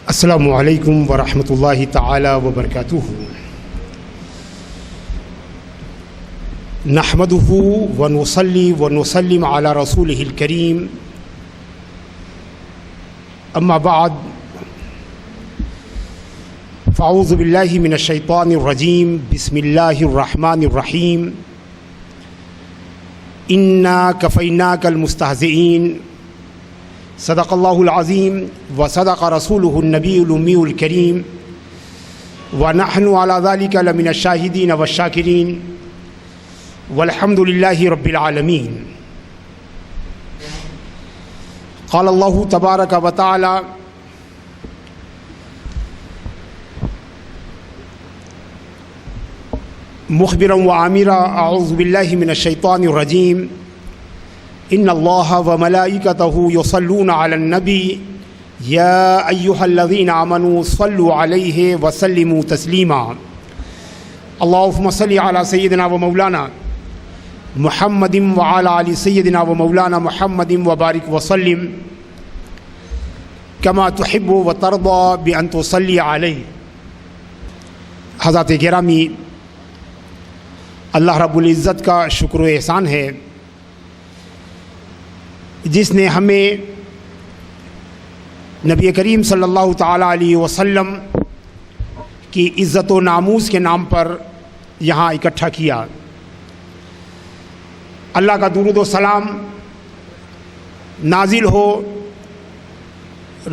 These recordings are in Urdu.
السلام علیکم ورحمۃ اللہ تعالی وبرکاتہ۔ نحمده ونصلی ونسلم علی رسولہ الکریم، اما بعد فاعوذ باللہ من الشیطان الرجیم، بسم اللہ الرحمن الرحیم۔ انا کفیناک المستہزئین، صدق اللہ العظیم وصدق رسولہ النبی الامی الکریم، ونحن علی ذلک لمن الشاہدین والشاکرین، والحمد للہ رب العالمین۔ قال اللہ تبارک و تعالی: مخبرا وعامرا، اعوذ باللہ من الشیطان الرجیم، ان اللہ وملائکتہ یصلون علی النبی یا ایہا الذین آمنوا صلوا علیہ وسلموا تسلیما۔ اللہم صل علی سیدنا و مولانا محمد وعلی آل سیدنا و مولانا محمد وبارک وسلم کما تحب وترضی بان تصلی علیہ۔ حضرات گرامی، اللہ رب العزت کا شکر و احسان ہے جس نے ہمیں نبی کریم صلی اللہ تعالیٰ علیہ وسلم کی عزت و ناموس کے نام پر یہاں اکٹھا کیا۔ اللہ کا درود و سلام نازل ہو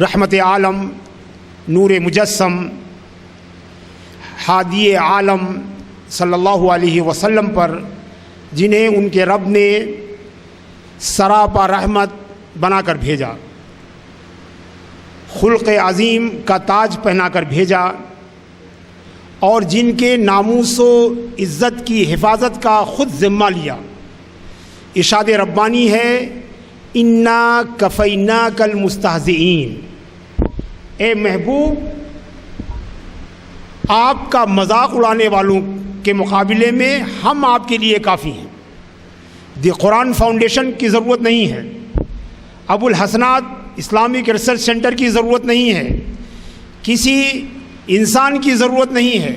رحمت عالم، نور مجسم، ہادی عالم صلی اللہ علیہ وسلم پر، جنہیں ان کے رب نے سراپا رحمت بنا کر بھیجا، خلق عظیم کا تاج پہنا کر بھیجا، اور جن کے ناموس و عزت کی حفاظت کا خود ذمہ لیا۔ ارشاد ربانی ہے: انا کفیناک المستہزئین۔ اے محبوب، آپ کا مذاق اڑانے والوں کے مقابلے میں ہم آپ کے لیے کافی ہیں۔ دی قرآن فاؤنڈیشن کی ضرورت نہیں ہے، ابو الحسنات اسلامک ریسرچ سینٹر کی ضرورت نہیں ہے، کسی انسان کی ضرورت نہیں ہے،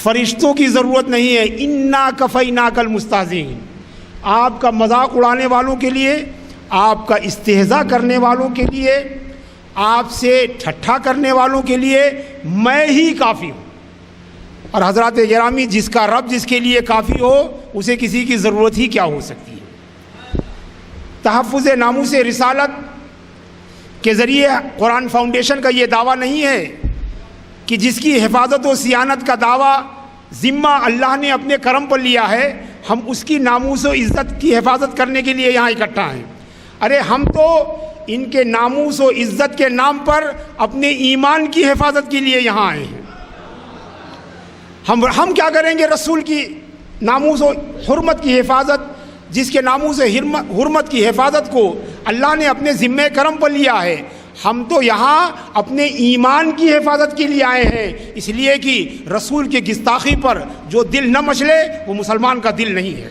فرشتوں کی ضرورت نہیں ہے۔ انا کفیناک المستہزئین۔ آپ کا مذاق اڑانے والوں کے لیے، آپ کا استہزاء کرنے والوں کے لیے، آپ سے ٹھٹھا کرنے والوں کے لیے میں ہی کافی ہوں۔ اور حضرات گرامی، جس کا رب جس کے لیے کافی ہو، اسے کسی کی ضرورت ہی کیا ہو سکتی ہے۔ تحفظ ناموس رسالت کے ذریعے قرآن فاؤنڈیشن کا یہ دعویٰ نہیں ہے کہ جس کی حفاظت و صیانت کا دعویٰ ذمہ اللہ نے اپنے کرم پر لیا ہے، ہم اس کی ناموس و عزت کی حفاظت کرنے کے لیے یہاں اکٹھا ہیں۔ ارے ہم تو ان کے ناموس و عزت کے نام پر اپنے ایمان کی حفاظت کے لیے یہاں آئے ہیں۔ ہم کیا کریں گے رسول کی ناموس و حرمت کی حفاظت، جس کے ناموس و حرمت کی حفاظت کو اللہ نے اپنے ذمہ کرم پر لیا ہے۔ ہم تو یہاں اپنے ایمان کی حفاظت کے لیے آئے ہیں، اس لیے کہ رسول کی گستاخی پر جو دل نہ مچلے وہ مسلمان کا دل نہیں ہے۔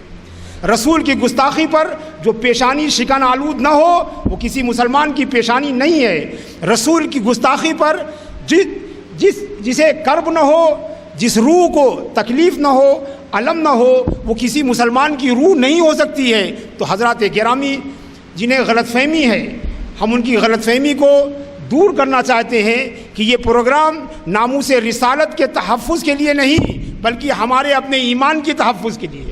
رسول کی گستاخی پر جو پیشانی شکن آلود نہ ہو وہ کسی مسلمان کی پیشانی نہیں ہے۔ رسول کی گستاخی پر جسے کرب نہ ہو، جس روح کو تکلیف نہ ہو، علم نہ ہو، وہ کسی مسلمان کی روح نہیں ہو سکتی ہے۔ تو حضرات گرامی، جنہیں غلط فہمی ہے، ہم ان کی غلط فہمی کو دور کرنا چاہتے ہیں کہ یہ پروگرام ناموس رسالت کے تحفظ کے لیے نہیں، بلکہ ہمارے اپنے ایمان کی تحفظ کے لیے،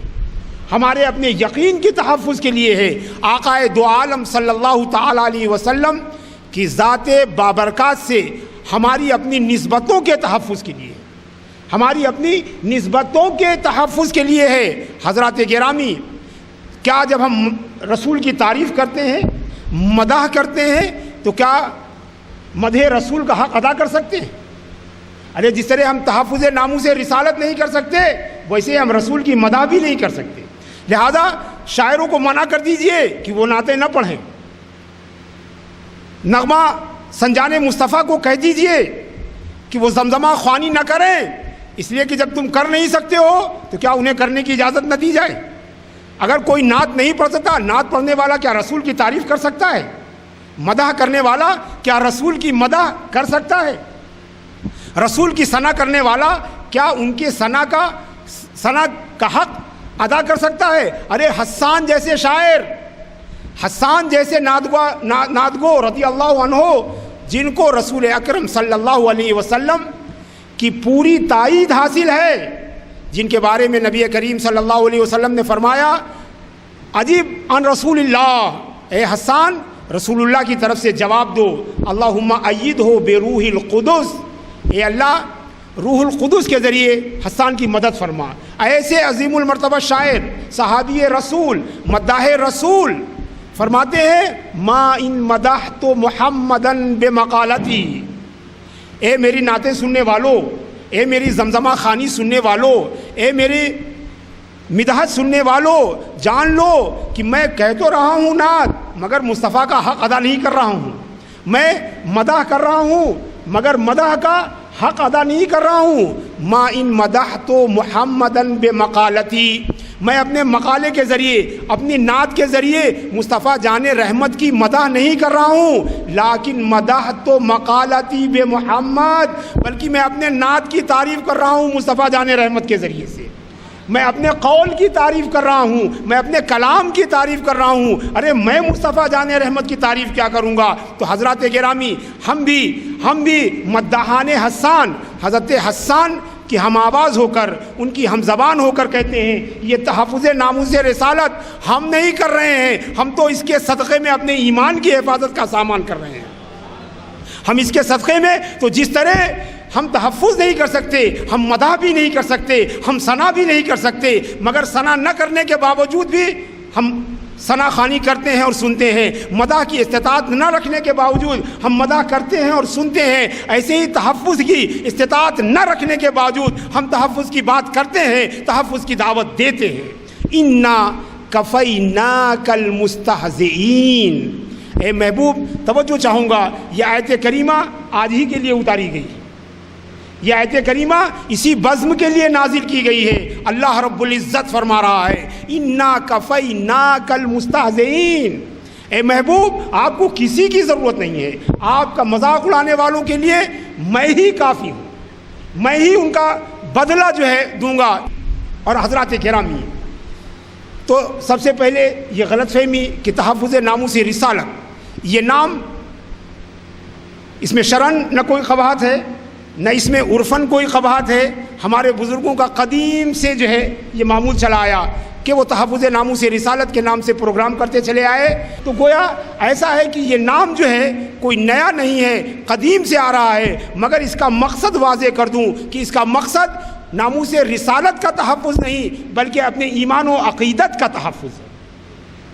ہمارے اپنے یقین کی تحفظ کے لیے ہے۔ آقا دو عالم صلی اللہ تعالیٰ علیہ وسلم کی ذات بابرکات سے ہماری اپنی نسبتوں کے تحفظ کے لیے، ہماری اپنی نسبتوں کے تحفظ کے لیے ہے۔ حضرات گرامی، کیا جب ہم رسول کی تعریف کرتے ہیں، مدح کرتے ہیں، تو کیا مدح رسول کا حق ادا کر سکتے ہیں؟ ارے جس طرح ہم تحفظ ناموس رسالت نہیں کر سکتے، ویسے ہم رسول کی مدح بھی نہیں کر سکتے۔ لہذا شاعروں کو منع کر دیجئے کہ وہ نعتیں نہ پڑھیں، نغمہ سنجان مصطفیٰ کو کہہ دیجئے کہ وہ زمزمہ خوانی نہ کریں، اس لیے کہ جب تم کر نہیں سکتے ہو تو کیا انہیں کرنے کی اجازت نہ دی جائے؟ اگر کوئی نعت نہیں پڑھ سکتا، نعت پڑھنے والا کیا رسول کی تعریف کر سکتا ہے؟ مدح کرنے والا کیا رسول کی مدح کر سکتا ہے؟ رسول کی ثنا کرنے والا کیا ان کے ثنا کا حق ادا کر سکتا ہے؟ ارے حسان جیسے شاعر، حسان جیسے نادگو رضی اللہ عنہ، جن کو رسول اکرم صلی اللہ علیہ وسلم کی پوری تائید حاصل ہے، جن کے بارے میں نبی کریم صلی اللہ علیہ وسلم نے فرمایا عجیب عن رسول اللہ، اے حسان رسول اللہ کی طرف سے جواب دو، اللہم ایدہ بروح القدس، اے اللہ روح القدس کے ذریعے حسان کی مدد فرما۔ ایسے عظیم المرتبہ شاعر، صحابی رسول، مداح رسول فرماتے ہیں ما ان مدحت محمدن بمقالتی، اے میری نعتیں سننے والو، اے میری زمزمہ خوانی سننے والو، اے میری مدحت سننے والو، جان لو کہ میں کہہ تو رہا ہوں نعت مگر مصطفیٰ کا حق ادا نہیں کر رہا ہوں، میں مدح کر رہا ہوں مگر مدح کا حق ادا نہیں کر رہا ہوں۔ ما ان مدحت محمدن بمقالتی، میں اپنے مقالے کے ذریعے، اپنی نعت کے ذریعے مصطفیٰ جان رحمت کی مدح نہیں کر رہا ہوں، لیکن مدحت مقالتی بمحمد، بلکہ میں اپنے نعت کی تعریف کر رہا ہوں مصطفیٰ جان رحمت کے ذریعے سے، میں اپنے قول کی تعریف کر رہا ہوں، میں اپنے کلام کی تعریف کر رہا ہوں۔ ارے میں مصطفیٰ جان رحمت کی تعریف کیا کروں گا؟ تو حضرات گرامی، ہم بھی مداحان حسان، حضرت حسان کی ہم آواز ہو کر، ان کی ہم زبان ہو کر کہتے ہیں یہ تحفظ ناموس رسالت ہم نہیں کر رہے ہیں، ہم تو اس کے صدقے میں اپنے ایمان کی حفاظت کا سامان کر رہے ہیں۔ ہم اس کے صدقے میں تو جس طرح ہم تحفظ نہیں کر سکتے، ہم مدح بھی نہیں کر سکتے، ہم ثنا بھی نہیں کر سکتے، مگر ثنا نہ کرنے کے باوجود بھی ہم ثنا خوانی کرتے ہیں اور سنتے ہیں، مدح کی استطاعت نہ رکھنے کے باوجود ہم مدح کرتے ہیں اور سنتے ہیں، ایسے ہی تحفظ کی استطاعت نہ رکھنے کے باوجود ہم تحفظ کی بات کرتے ہیں، تحفظ کی دعوت دیتے ہیں۔ انا کفیناک المستہزئین، اے محبوب توجہ چاہوں گا، یہ آیت کریمہ آج ہی کے لیے اتاری گئی، یہ آیت کریمہ اسی بزم کے لیے نازل کی گئی ہے۔ اللہ رب العزت فرما رہا ہے انا کفیناک المستہزئین، اے محبوب آپ کو کسی کی ضرورت نہیں ہے، آپ کا مذاق اڑانے والوں کے لیے میں ہی کافی ہوں، میں ہی ان کا بدلہ جو ہے دوں گا۔ اور حضرات کرامی، تو سب سے پہلے یہ غلط فہمی کہ تحفظ ناموس رسالت، یہ نام اس میں شرعاً نہ کوئی قباحت ہے، نہ اس میں عرفاً کوئی قباحت ہے، ہمارے بزرگوں کا قدیم سے جو ہے یہ معمول چلا آیا کہ وہ تحفظ ناموس رسالت کے نام سے پروگرام کرتے چلے آئے، تو گویا ایسا ہے کہ یہ نام جو ہے کوئی نیا نہیں ہے، قدیم سے آ رہا ہے، مگر اس کا مقصد واضح کر دوں کہ اس کا مقصد ناموس رسالت کا تحفظ نہیں بلکہ اپنے ایمان و عقیدت کا تحفظ ہے۔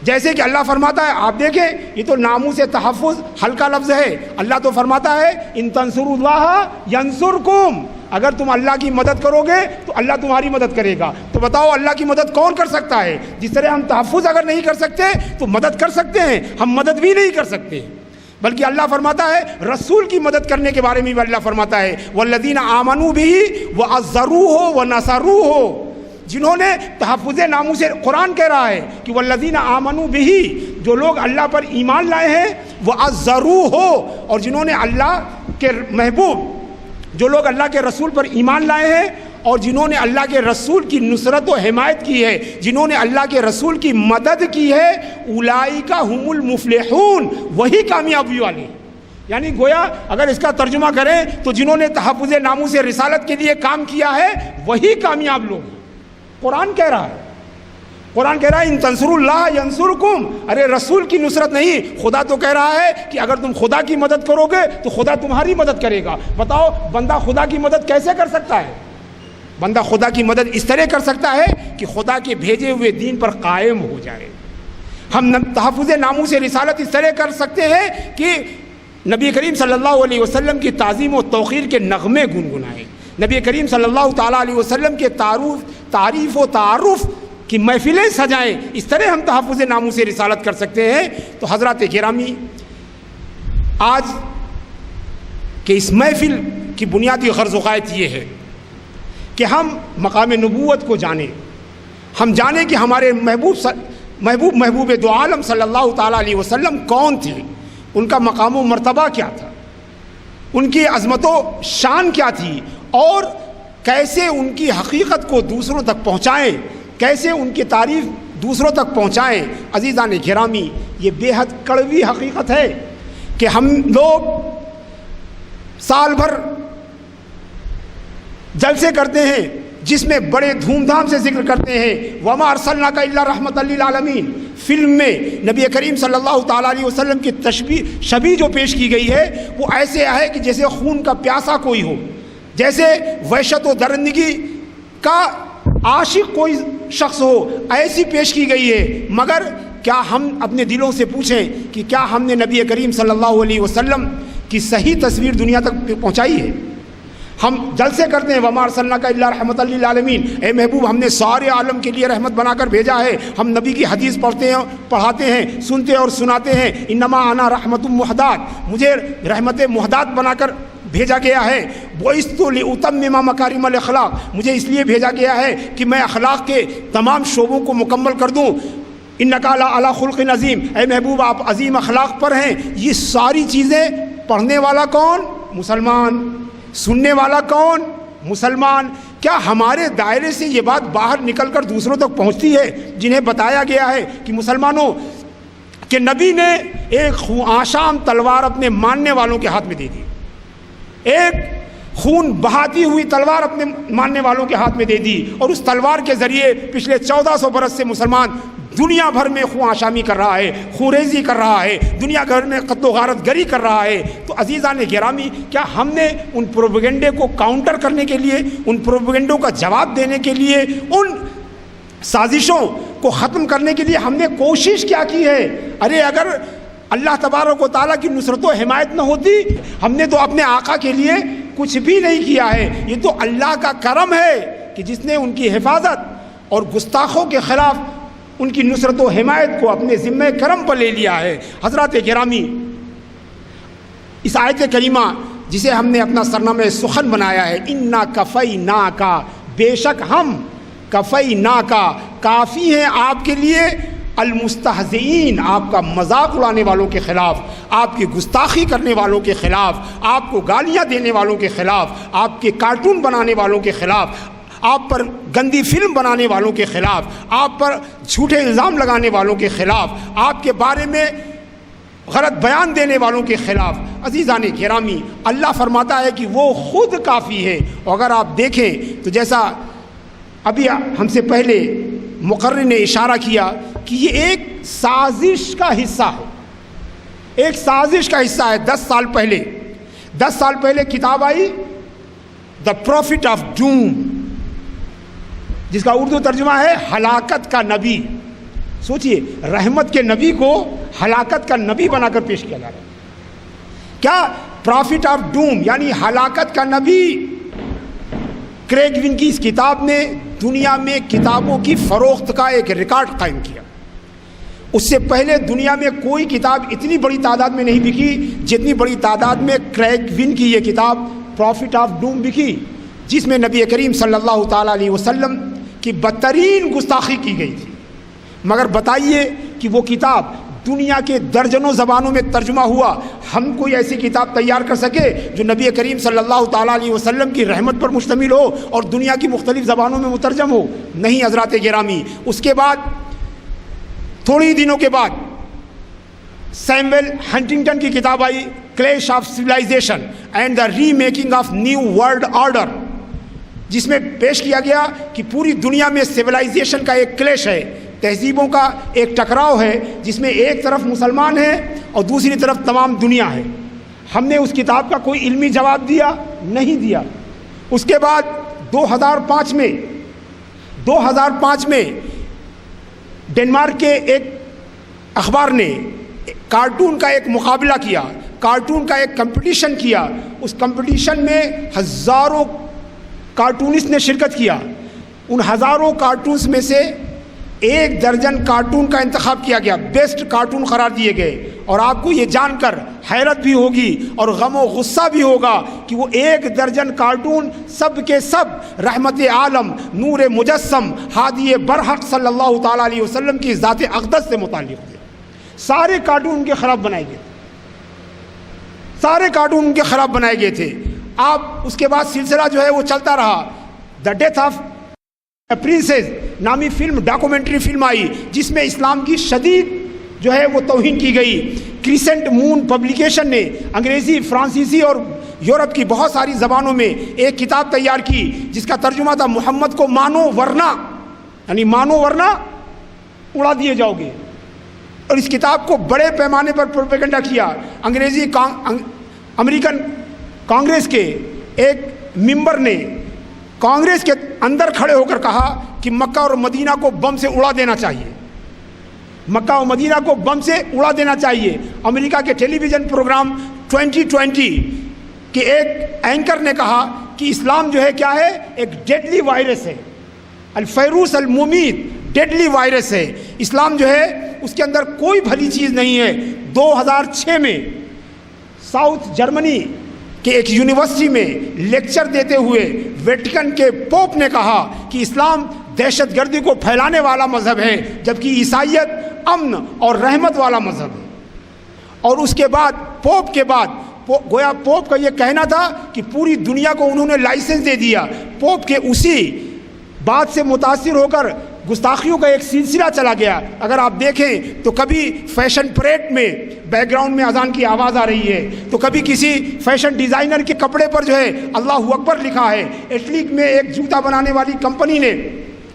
جیسے کہ اللہ فرماتا ہے، آپ دیکھیں یہ تو ناموس تحفظ ہلکا لفظ ہے، اللہ تو فرماتا ہے ان تنصروا اللہ ینصرکم، اگر تم اللہ کی مدد کرو گے تو اللہ تمہاری مدد کرے گا۔ تو بتاؤ اللہ کی مدد کون کر سکتا ہے؟ جس طرح ہم تحفظ اگر نہیں کر سکتے تو مدد کر سکتے ہیں، ہم مدد بھی نہیں کر سکتے، بلکہ اللہ فرماتا ہے رسول کی مدد کرنے کے بارے میں بھی اللہ فرماتا ہے والذین آمنوا بہ وعزروہ ونصروہ، جنہوں نے تحفظ ناموس، قرآن کہہ رہا ہے کہ والذین آمنوا بہ، جو لوگ اللہ پر ایمان لائے ہیں، وعزروہ، اور جنہوں نے اللہ کے محبوب، جو لوگ اللہ کے رسول پر ایمان لائے ہیں اور جنہوں نے اللہ کے رسول کی نصرت و حمایت کی ہے، جنہوں نے اللہ کے رسول کی مدد کی ہے، اولئک هم المفلحون، وہی کامیابی والے۔ یعنی گویا اگر اس کا ترجمہ کریں تو جنہوں نے تحفظ ناموس رسالت کے لیے کام کیا ہے وہی کامیاب لوگ۔ قرآن کہہ رہا ہے، قرآن کہہ رہا ہے ان تنصروا اللہ ینصرکم، ارے رسول کی نصرت نہیں، خدا تو کہہ رہا ہے کہ اگر تم خدا کی مدد کرو گے تو خدا تمہاری مدد کرے گا۔ بتاؤ بندہ خدا کی مدد کیسے کر سکتا ہے؟ بندہ خدا کی مدد اس طرح کر سکتا ہے کہ خدا کے بھیجے ہوئے دین پر قائم ہو جائے۔ ہم تحفظ ناموس رسالت اس طرح کر سکتے ہیں کہ نبی کریم صلی اللہ علیہ وسلم کی تعظیم و توقیر کے نغمے گنگنائیں، نبی کریم صلی اللہ تعالیٰ علیہ وسلم کے تعریف و تعارف کی محفلیں سجائیں، اس طرح ہم تحفظ ناموس رسالت کر سکتے ہیں۔ تو حضرات گرامی، آج کہ اس محفل کی بنیادی غرض و غایت یہ ہے کہ ہم مقام نبوت کو جانیں، ہم جانیں کہ ہمارے محبوب دو عالم صلی اللہ تعالیٰ علیہ وسلم کون تھے، ان کا مقام و مرتبہ کیا تھا۔ ان کی عظمت و شان کیا تھی اور کیسے ان کی حقیقت کو دوسروں تک پہنچائیں، کیسے ان کی تعریف دوسروں تک پہنچائیں۔ عزیزان گرامی، یہ بے حد کڑوی حقیقت ہے کہ ہم لوگ سال بھر جلسے کرتے ہیں جس میں بڑے دھوم دھام سے ذکر کرتے ہیں وَمَا أَرْسَلْنَاكَ إِلَّا رَحْمَةً لِّلْعَالَمِينَ۔ فلم میں نبی کریم صلی اللہ تعالیٰ علیہ وسلم کی شبیہ جو پیش کی گئی ہے وہ ایسے ہے کہ جیسے خون کا پیاسا کوئی ہو، جیسے وحشت و درندگی کا عاشق کوئی شخص ہو، ایسی پیش کی گئی ہے۔ مگر کیا ہم اپنے دلوں سے پوچھیں کہ کیا ہم نے نبی کریم صلی اللہ علیہ وسلم کی صحیح تصویر دنیا تک پہنچائی ہے؟ ہم جلسے کرتے ہیں وَمَا أَرْسَلْنَاكَ إِلَّا رَحْمَةً لِّلْعَالَمِينَ، اے محبوب ہم نے سارے عالم کے لیے رحمت بنا کر بھیجا ہے۔ ہم نبی کی حدیث پڑھتے ہیں، پڑھاتے ہیں، سنتے اور سناتے ہیں، انما انا رحمت مہدات، مجھے رحمت مہدات بنا کر بھیجا گیا ہے۔ بُعِثْتُ لِأُتَمِّمَ مَكَارِمَ الْأَخْلَاقِ، مجھے اس لیے بھیجا گیا ہے کہ میں اخلاق کے تمام شعبوں کو مکمل کر دوں۔ اِنَّكَ لَعَلَىٰ خُلْقٍ عَظِيمٍ، اے محبوب آپ عظیم اخلاق پر ہیں۔ یہ ساری چیزیں پڑھنے والا کون؟ مسلمان۔ سننے والا کون؟ مسلمان۔ کیا ہمارے دائرے سے یہ بات باہر نکل کر دوسروں تک پہنچتی ہے جنہیں بتایا گیا ہے کہ مسلمانوں کہ نبی نے ایک آشام تلوار اپنے ماننے والوں کے ہاتھ میں دے دی، ایک خون بہاتی ہوئی تلوار اپنے ماننے والوں کے ہاتھ میں دے دی، اور اس تلوار کے ذریعے پچھلے 1400 برس سے مسلمان دنیا بھر میں خون آشامی کر رہا ہے، خون ریزی کر رہا ہے، دنیا بھر میں قتل و غارت گری کر رہا ہے۔ تو عزیزان گرامی، کیا ہم نے ان پروپیگنڈے کو کاؤنٹر کرنے کے لیے، ان پروپیگنڈوں کا جواب دینے کے لیے، ان سازشوں کو ختم کرنے کے لیے ہم نے کوشش کیا کی ہے؟ ارے اگر اللہ تبارک و تعالیٰ کی نصرت و حمایت نہ ہوتی، ہم نے تو اپنے آقا کے لیے کچھ بھی نہیں کیا ہے۔ یہ تو اللہ کا کرم ہے کہ جس نے ان کی حفاظت اور گستاخوں کے خلاف ان کی نصرت و حمایت کو اپنے ذمہ کرم پر لے لیا ہے۔ حضرات گرامی، اس آیت کریمہ جسے ہم نے اپنا سرنامہ سخن بنایا ہے، اِنَّا کَفَيْنَاكَ، بے شک ہم کَفَيْنَاكَ کافی ہیں آپ کے لیے، المستہزئین، آپ کا مذاق اڑانے والوں کے خلاف، آپ کی گستاخی کرنے والوں کے خلاف، آپ کو گالیاں دینے والوں کے خلاف، آپ کے کارٹون بنانے والوں کے خلاف، آپ پر گندی فلم بنانے والوں کے خلاف، آپ پر جھوٹے الزام لگانے والوں کے خلاف، آپ کے بارے میں غلط بیان دینے والوں کے خلاف۔ عزیزان گرامی، اللہ فرماتا ہے کہ وہ خود کافی ہے۔ اور اگر آپ دیکھیں تو جیسا ابھی ہم سے پہلے مقرر نے اشارہ کیا کہ یہ ایک سازش کا حصہ ہے، ایک سازش کا حصہ ہے۔ 10 سال پہلے کتاب آئی دا پروفٹ آف ڈوم، جس کا اردو ترجمہ ہے ہلاکت کا نبی۔ سوچئے، رحمت کے نبی کو ہلاکت کا نبی بنا کر پیش کیا جا رہا ہے۔ کیا پروفٹ آف ڈوم یعنی ہلاکت کا نبی؟ کریگ ون کی اس کتاب نے دنیا میں کتابوں کی فروخت کا ایک ریکارڈ قائم کیا۔ اس سے پہلے دنیا میں کوئی کتاب اتنی بڑی تعداد میں نہیں بکی جتنی بڑی تعداد میں کریگ ون کی یہ کتاب پروفٹ آف ڈوم بکی، جس میں نبی کریم صلی اللہ تعالیٰ علیہ وسلم کی بدترین گستاخی کی گئی تھی۔ مگر بتائیے کہ وہ کتاب دنیا کے درجنوں زبانوں میں ترجمہ ہوا، ہم کوئی ایسی کتاب تیار کر سکے جو نبی کریم صلی اللہ تعالیٰ علیہ وسلم کی رحمت پر مشتمل ہو اور دنیا کی مختلف زبانوں میں مترجم ہو؟ نہیں حضرات گرامی۔ اس کے بعد تھوڑی دنوں کے بعد سیمویل ہنٹنگٹن کی کتاب آئی، clash of civilization and the remaking of new world order, جس میں پیش کیا گیا کہ پوری دنیا میں سویلائزیشن کا ایک کلیش ہے، تہذیبوں کا ایک ٹکراؤ ہے، جس میں ایک طرف مسلمان ہیں اور دوسری طرف تمام دنیا ہے۔ ہم نے اس کتاب کا کوئی علمی جواب دیا؟ نہیں دیا۔ اس کے بعد 2005 میں ڈنمارک کے ایک اخبار نے کارٹون کا ایک مقابلہ کیا، کارٹون کا ایک کمپٹیشن کیا۔ اس کمپٹیشن میں ہزاروں کارٹونسٹ نے شرکت کیا۔ ان ہزاروں کارٹونس میں سے 1 درجن کارٹون کا انتخاب کیا گیا، بیسٹ کارٹون قرار دیے گئے۔ اور آپ کو یہ جان کر حیرت بھی ہوگی اور غم و غصہ بھی ہوگا کہ وہ 1 درجن کارٹون سب کے سب رحمت عالم، نور مجسم، ہادی برحق صلی اللہ تعالیٰ علیہ وسلم کی ذات اقدس سے متعلق تھے۔ سارے کارٹون ان کے خلاف بنائے گئے، سارے کارٹون ان کے خراب بنائے گئے تھے. آپ اس کے بعد سلسلہ جو ہے وہ چلتا رہا. دا ڈیتھ آف پرنسز نامی فلم, ڈاکومنٹری فلم آئی جس میں اسلام کی شدید جو ہے وہ توہین کی گئی. کریسنٹ مون پبلیکیشن نے انگریزی, فرانسیسی اور یورپ کی بہت ساری زبانوں میں ایک کتاب تیار کی جس کا ترجمہ تھا محمد کو مانو ورنہ, یعنی مانو ورنہ اڑا دیے جاؤ گے. اور اس کتاب کو بڑے پیمانے پر پروپیگنڈا کیا. امریکن کانگریس کے ایک ممبر نے کانگریس کے اندر کھڑے ہو کر کہا کہ مکہ اور مدینہ کو بم سے اڑا دینا چاہیے, مکہ و مدینہ کو بم سے اڑا دینا چاہیے. امریکہ کے ٹیلی ویژن پروگرام 2020 کے ایک اینکر نے کہا کہ اسلام جو ہے کیا ہے, ایک ڈیڈلی وائرس ہے, الفیروس الممید ڈیڈلی وائرس ہے. اسلام جو ہے اس کے اندر کوئی بھلی چیز نہیں ہے. 2006 میں ساؤتھ جرمنی کہ ایک یونیورسٹی میں لیکچر دیتے ہوئے ویٹیکن کے پوپ نے کہا کہ اسلام دہشت گردی کو پھیلانے والا مذہب ہے جبکہ عیسائیت امن اور رحمت والا مذہب ہے. اور اس کے بعد پوپ کے بعد گویا پوپ کا یہ کہنا تھا کہ پوری دنیا کو انہوں نے لائسنس دے دیا. پوپ کے اسی بات سے متاثر ہو کر گستاخیوں کا ایک سلسلہ چلا گیا. اگر آپ دیکھیں تو کبھی فیشن پریڈ میں بیک گراؤنڈ میں اذان کی آواز آ رہی ہے, تو کبھی کسی فیشن ڈیزائنر کے کپڑے پر جو ہے اللہ اکبر لکھا ہے. اٹلی میں ایک جوتا بنانے والی کمپنی نے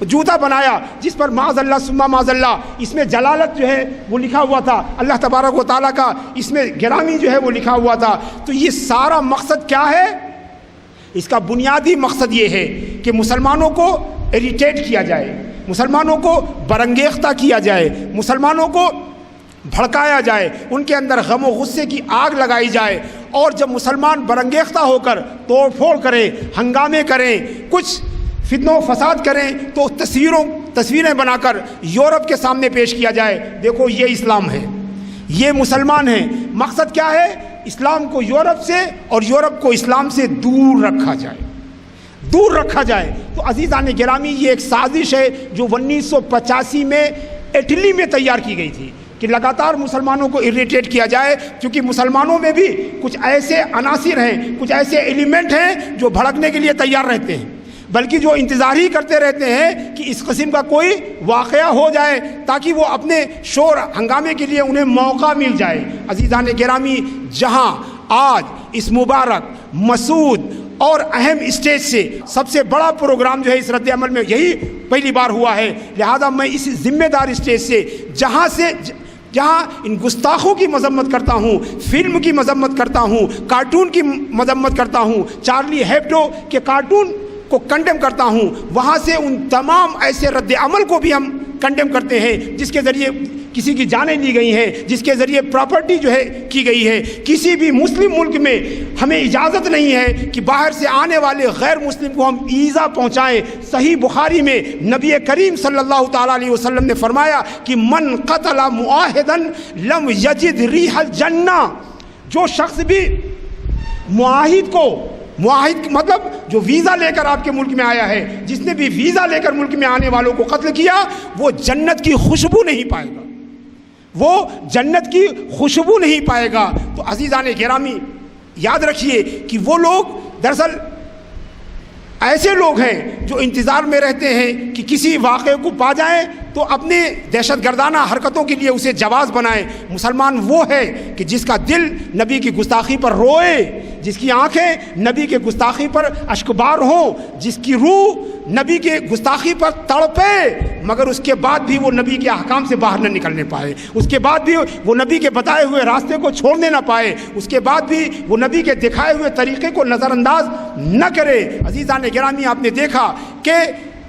جوتا بنایا جس پر معاذ اللہ ثم معاذ اللہ اس میں جلالت جو ہے وہ لکھا ہوا تھا, اللہ تبارک و تعالیٰ کا اس میں گرامی جو ہے وہ لکھا ہوا تھا. تو یہ سارا مقصد کیا ہے؟ اس کا بنیادی مقصد یہ ہے کہ مسلمانوں کو اریٹیٹ کیا جائے, مسلمانوں کو برانگیختہ کیا جائے, مسلمانوں کو بھڑکایا جائے, ان کے اندر غم و غصے کی آگ لگائی جائے. اور جب مسلمان برانگیختہ ہو کر توڑ پھوڑ کریں, ہنگامے کریں, کچھ فتنہ و فساد کریں تو تصویریں بنا کر یورپ کے سامنے پیش کیا جائے, دیکھو یہ اسلام ہے, یہ مسلمان ہیں. مقصد کیا ہے؟ اسلام کو یورپ سے اور یورپ کو اسلام سے دور رکھا جائے, دور رکھا جائے. تو عزیزان گرامی یہ ایک سازش ہے جو 1985 میں اٹلی میں تیار کی گئی تھی کہ لگاتار مسلمانوں کو اریٹیٹ کیا جائے, کیونکہ مسلمانوں میں بھی کچھ ایسے عناصر ہیں, کچھ ایسے ایلیمنٹ ہیں جو بھڑکنے کے لیے تیار رہتے ہیں, بلکہ جو انتظار ہی کرتے رہتے ہیں کہ اس قسم کا کوئی واقعہ ہو جائے تاکہ وہ اپنے شور ہنگامے کے لیے انہیں موقع مل جائے. عزیزان گرامی, جہاں آج اس مبارک مسعود اور اہم اسٹیج سے سب سے بڑا پروگرام جو ہے اس رد عمل میں یہی پہلی بار ہوا ہے, لہذا میں اس ذمہ دار اسٹیج سے جہاں ان گستاخوں کی مذمت کرتا ہوں, فلم کی مذمت کرتا ہوں, کارٹون کی مذمت کرتا ہوں, چارلی ہیبڈو کے کارٹون کو کنڈیم کرتا ہوں, وہاں سے ان تمام ایسے رد عمل کو بھی ہم کنڈیم کرتے ہیں جس کے ذریعے کسی کی جانیں لی گئی ہیں, جس کے ذریعے پراپرٹی جو ہے کی گئی ہے. کسی بھی مسلم ملک میں ہمیں اجازت نہیں ہے کہ باہر سے آنے والے غیر مسلم کو ہم ایذا پہنچائیں. صحیح بخاری میں نبی کریم صلی اللہ تعالیٰ علیہ وسلم نے فرمایا کہ من قتل معاہدا لم یجد ریح الجنہ, جو شخص بھی معاہد مطلب جو ویزا لے کر آپ کے ملک میں آیا ہے, جس نے بھی ویزا لے کر ملک میں آنے والوں کو قتل کیا, وہ جنت کی خوشبو نہیں پائے گا, وہ جنت کی خوشبو نہیں پائے گا. تو عزیزان گرامی یاد رکھیے کہ وہ لوگ دراصل ایسے لوگ ہیں جو انتظار میں رہتے ہیں کہ کسی واقعے کو پا جائیں تو اپنے دہشت گردانہ حرکتوں کے لیے اسے جواز بنائیں. مسلمان وہ ہے کہ جس کا دل نبی کی گستاخی پر روئے, جس کی آنکھیں نبی کے گستاخی پر اشکبار ہوں, جس کی روح نبی کے گستاخی پر تڑپے مگر اس کے بعد بھی وہ نبی کے احکام سے باہر نہ نکلنے پائے, اس کے بعد بھی وہ نبی کے بتائے ہوئے راستے کو چھوڑنے نہ پائے, اس کے بعد بھی وہ نبی کے دکھائے ہوئے طریقے کو نظر انداز نہ کرے. عزیزان گرامی, آپ نے دیکھا کہ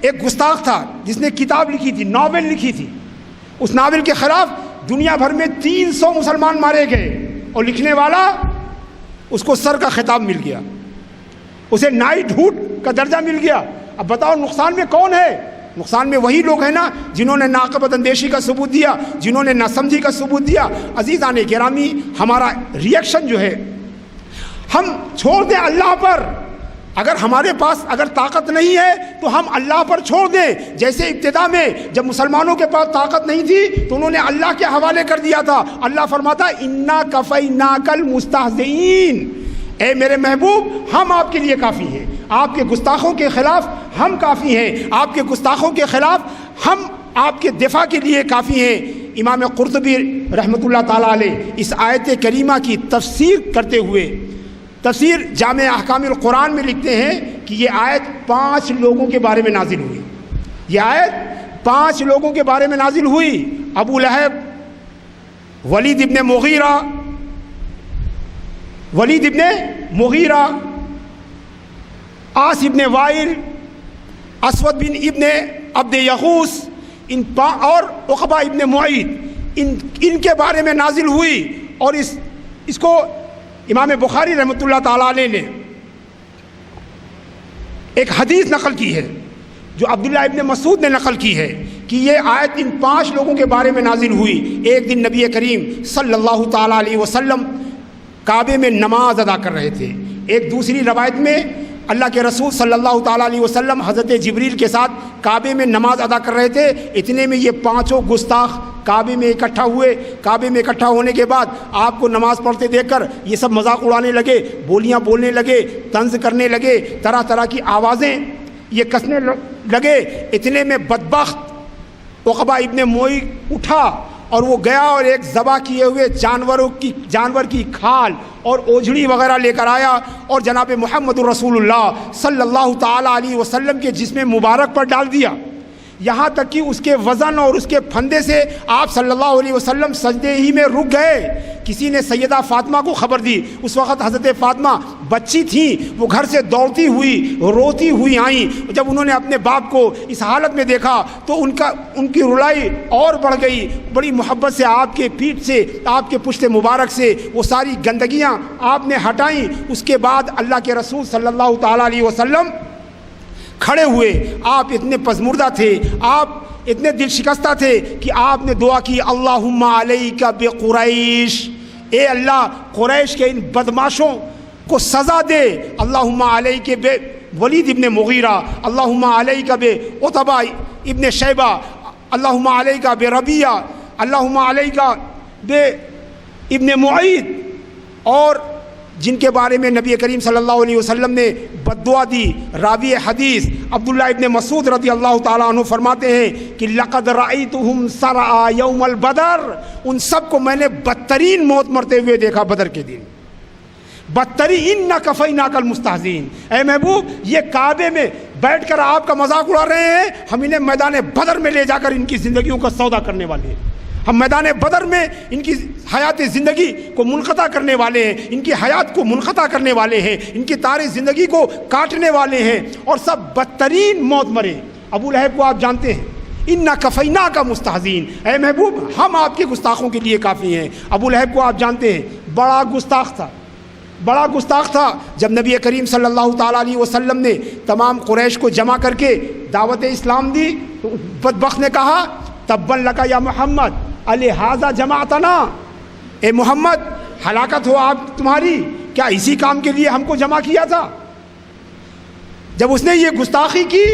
ایک گستاخ تھا جس نے کتاب لکھی تھی, ناول لکھی تھی, اس ناول کے خلاف دنیا بھر میں 300 مسلمان مارے گئے اور لکھنے والا اس کو سر کا خطاب مل گیا, اسے نائٹ ہوڈ کا درجہ مل گیا. اب بتاؤ نقصان میں کون ہے؟ نقصان میں وہی لوگ ہیں نا جنہوں نے ناقابت اندیشی کا ثبوت دیا, جنہوں نے ناسمجھی کا ثبوت دیا. عزیزان گرامی, ہمارا ریئیکشن جو ہے ہم چھوڑ دیں اللہ پر. اگر ہمارے پاس اگر طاقت نہیں ہے تو ہم اللہ پر چھوڑ دیں. جیسے ابتدا میں جب مسلمانوں کے پاس طاقت نہیں تھی تو انہوں نے اللہ کے حوالے کر دیا تھا. اللہ فرماتا انا کفیناک المستہزئین، اے میرے محبوب ہم آپ کے لیے کافی ہیں، آپ کے گستاخوں کے خلاف ہم کافی ہیں، آپ کے گستاخوں کے خلاف ہم آپ کے دفاع کے لیے کافی ہیں. امام قرطبی رحمۃ اللہ تعالیٰ علیہ اس آیت کریمہ کی تفسیر کرتے ہوئے تفسیر جامع احکام القرآن میں لکھتے ہیں کہ یہ آیت 5 لوگوں کے بارے میں نازل ہوئی. یہ آیت 5 لوگوں کے بارے میں نازل ہوئی. ابو لہب، ولید ابن مغیرہ، عاص ابن وائل، اسود بن ابن عبد یغوث، اور عقبہ ابن معیط، ان کے بارے میں نازل ہوئی. اور اس کو امام بخاری رحمۃ اللہ تعالیٰ علیہ نے ایک حدیث نقل کی ہے جو عبداللہ ابن مسعود نے نقل کی ہے کہ یہ آیت ان 5 لوگوں کے بارے میں نازل ہوئی. ایک دن نبی کریم صلی اللہ تعالیٰ علیہ وسلم کعبے میں نماز ادا کر رہے تھے. ایک دوسری روایت میں اللہ کے رسول صلی اللہ تعالیٰ علیہ وسلم حضرت جبریل کے ساتھ کعبے میں نماز ادا کر رہے تھے. اتنے میں یہ 5 گستاخ کعبے میں اکٹھا ہوئے. کعبے میں اکٹھا ہونے کے بعد آپ کو نماز پڑھتے دیکھ کر یہ سب مذاق اڑانے لگے، بولیاں بولنے لگے، طنز کرنے لگے، طرح طرح کی آوازیں یہ کسنے لگے. اتنے میں بدبخت عقبہ ابن معیط اٹھا اور وہ گیا اور ایک ذبح کیے ہوئے جانور کی کھال اور اوجھڑی وغیرہ لے کر آیا اور جناب محمد الرسول اللہ صلی اللہ تعالیٰ علیہ وسلم کے جسم مبارک پر ڈال دیا. یہاں تک کہ اس کے وزن اور اس کے پھندے سے آپ صلی اللہ علیہ وسلم سجدے ہی میں رک گئے. کسی نے سیدہ فاطمہ کو خبر دی. اس وقت حضرت فاطمہ بچی تھیں، وہ گھر سے دوڑتی ہوئی روتی ہوئی آئیں. جب انہوں نے اپنے باپ کو اس حالت میں دیکھا تو ان کی رلائی اور بڑھ گئی. بڑی محبت سے آپ کے پیٹھ سے، آپ کے پشت مبارک سے وہ ساری گندگیاں آپ نے ہٹائیں. اس کے بعد اللہ کے رسول صلی اللہ تعالیٰ علیہ وسلم کھڑے ہوئے. آپ اتنے پزمردہ تھے، آپ اتنے دل شکستہ تھے کہ آپ نے دعا کی اللہم علیک بقریش، اے اللہ قریش کے ان بدماشوں کو سزا دے. اللہم علیک بے ولید ابن مغیرہ، اللہم علیک بے عتبہ ابن شیبہ، اللہم علیک بے ربیہ، اللہم علیک بے ابن معیط، اور جن کے بارے میں نبی کریم صلی اللہ علیہ وسلم نے بد دعا دی. راوی حدیث عبداللہ ابن مسعود رضی اللہ تعالیٰ عنہ فرماتے ہیں کہ لقد رأیتہم سرعا یوم البدر، ان سب کو میں نے بدترین موت مرتے ہوئے دیکھا بدر کے دن. بدترین انا کفیناک المستہزئین. اے محبوب یہ کعبے میں بیٹھ کر آپ کا مذاق اڑا رہے ہیں، ہم انہیں میدان بدر میں لے جا کر ان کی زندگیوں کا سودا کرنے والے ہیں. ہم میدان بدر میں ان کی حیات زندگی کو منقطع کرنے والے ہیں، ان کی حیات کو منقطع کرنے والے ہیں، ان کی تار زندگی کو کاٹنے والے ہیں، اور سب بدترین موت مرے. ابو لہب کو آپ جانتے ہیں، انا کفیناک مستہزئین، اے محبوب ہم آپ کے گستاخوں کے لیے کافی ہیں. ابو لہب کو آپ جانتے ہیں، بڑا گستاخ تھا. جب نبی کریم صلی اللہ تعالیٰ علیہ وسلم نے تمام قریش کو جمع کر کے دعوت اسلام دی تو بدبخت نے کہا تبا لک یا محمد الہذا جمعتنا، اے محمد ہلاکت ہو آپ تمہاری، کیا اسی کام کے لیے ہم کو جمع کیا تھا؟ جب اس نے یہ گستاخی کی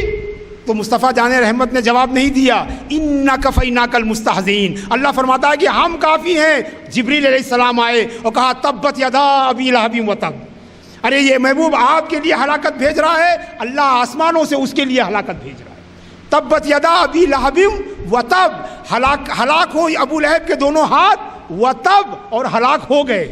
تو مصطفیٰ جان رحمت نے جواب نہیں دیا، انا کفیناک المستہزئین. اللہ فرماتا ہے کہ ہم کافی ہیں. جبریل علیہ السلام آئے اور کہا تبت یدا ابی لہب وتب، ارے یہ محبوب آپ کے لیے ہلاکت بھیج رہا ہے، اللہ آسمانوں سے اس کے لیے ہلاکت بھیج رہا ہے. تبت یدا ابی لہب وتب، ہلاک ہو ابو لہب کے دونوں ہاتھ، وتب اور ہلاک ہو گئے.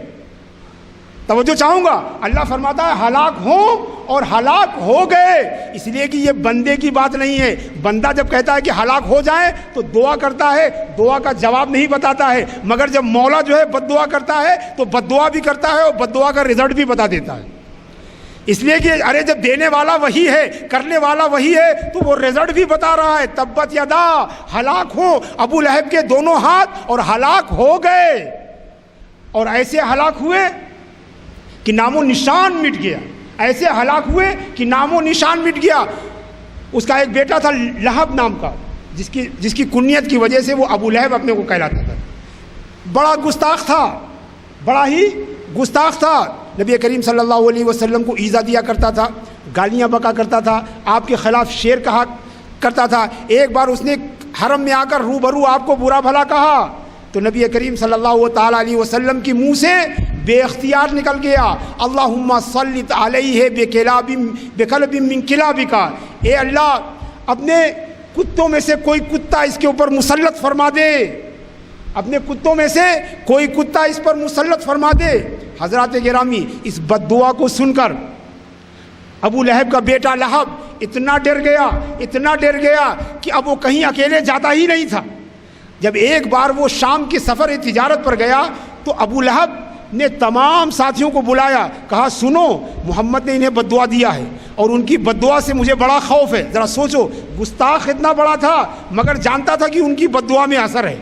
توجہ چاہوں گا، اللہ فرماتا ہے ہلاک ہوں اور ہلاک ہو گئے، اس لیے کہ یہ بندے کی بات نہیں ہے. بندہ جب کہتا ہے کہ ہلاک ہو جائیں تو دعا کرتا ہے، دعا کا جواب نہیں بتاتا ہے، مگر جب مولا جو ہے بد دعا کرتا ہے تو بد دعا بھی کرتا ہے اور بد دعا کا رزلٹ بھی بتا دیتا ہے. اس لیے کہ ارے جب دینے والا وہی ہے، کرنے والا وہی ہے، تو وہ رزلٹ بھی بتا رہا ہے. تبت یدا، ہلاک ہو ابو لہب کے دونوں ہاتھ اور ہلاک ہو گئے. اور ایسے ہلاک ہوئے کہ نام و نشان مٹ گیا، ایسے ہلاک ہوئے کہ نام و نشان مٹ گیا. اس کا ایک بیٹا تھا لہب نام کا، جس کی کنیت کی وجہ سے وہ ابو لہب اپنے کو کہلاتا تھا. بڑا گستاخ تھا، بڑا ہی گستاخ تھا. نبی کریم صلی اللہ علیہ وسلم کو ایذا دیا کرتا تھا، گالیاں بکا کرتا تھا، آپ کے خلاف شعر کہا کرتا تھا. ایک بار اس نے حرم میں آ کر روبرو آپ کو برا بھلا کہا تو نبی کریم صلی اللہ تعالیٰ علیہ وسلم کی منہ سے بے اختیار نکل گیا، اللہم صلت علیہ بکلب من کلابک، اے اللہ اپنے کتوں میں سے کوئی کتا اس کے اوپر مسلط فرما دے، اپنے کتوں میں سے کوئی کتا اس پر مسلط فرما دے. حضرات گرامی، اس بد دعا کو سن کر ابو لہب کا بیٹا لہب اتنا ڈر گیا کہ اب وہ کہیں اکیلے جاتا ہی نہیں تھا. جب ایک بار وہ شام کے سفر تجارت پر گیا تو ابو لہب نے تمام ساتھیوں کو بلایا، کہا سنو محمد نے انہیں بد دعا دیا ہے اور ان کی بد دعا سے مجھے بڑا خوف ہے. ذرا سوچو، گستاخ اتنا بڑا تھا مگر جانتا تھا کہ ان کی بد دعا میں اثر ہے،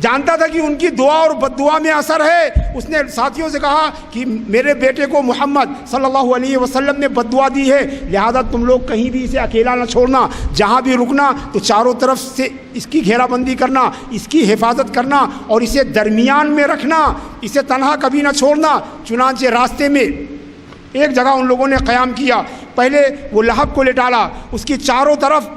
جانتا تھا کہ ان کی دعا اور بد دعا میں اثر ہے. اس نے ساتھیوں سے کہا کہ میرے بیٹے کو محمد صلی اللہ علیہ وسلم نے بد دعا دی ہے، لہذا تم لوگ کہیں بھی اسے اکیلا نہ چھوڑنا، جہاں بھی رکنا تو چاروں طرف سے اس کی گھیرا بندی کرنا، اس کی حفاظت کرنا اور اسے درمیان میں رکھنا، اسے تنہا کبھی نہ چھوڑنا. چنانچہ راستے میں ایک جگہ ان لوگوں نے قیام کیا، پہلے وہ لہب کو لٹالا، اس کی چاروں طرف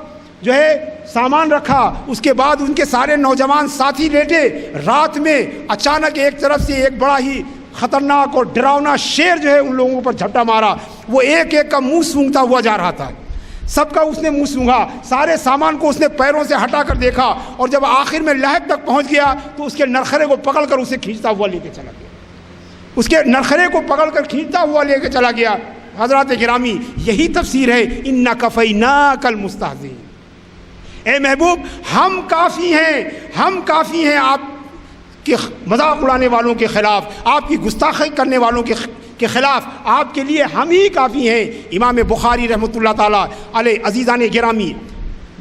جو ہے سامان رکھا، اس کے بعد ان کے سارے نوجوان ساتھی لیٹے. رات میں اچانک ایک طرف سے ایک بڑا ہی خطرناک اور ڈراؤنا شیر جو ہے ان لوگوں پر جھپٹا مارا. وہ ایک ایک کا منہ سونگھتا ہوا جا رہا تھا، سب کا اس نے منہ سونگھا، سارے سامان کو اس نے پیروں سے ہٹا کر دیکھا اور جب آخر میں لہب تک پہنچ گیا تو اس کے نرخرے کو پکڑ کر اسے کھینچتا ہوا لے کے چلا گیا، اس کے نرخرے کو پکڑ کر کھینچتا ہوا لے کے چلا گیا. حضرات گرامی، یہی تفسیر ہے اِنَّا كَفَيْنَاكَ الْمُسْتَهْزِئِينَ. اے محبوب، ہم کافی ہیں آپ کے مذاق اڑانے والوں کے خلاف، آپ کی گستاخی کرنے والوں کے خلاف، آپ کے لیے ہم ہی کافی ہیں. امام بخاری رحمۃ اللہ تعالیٰ علیہ. عزیزان گرامی،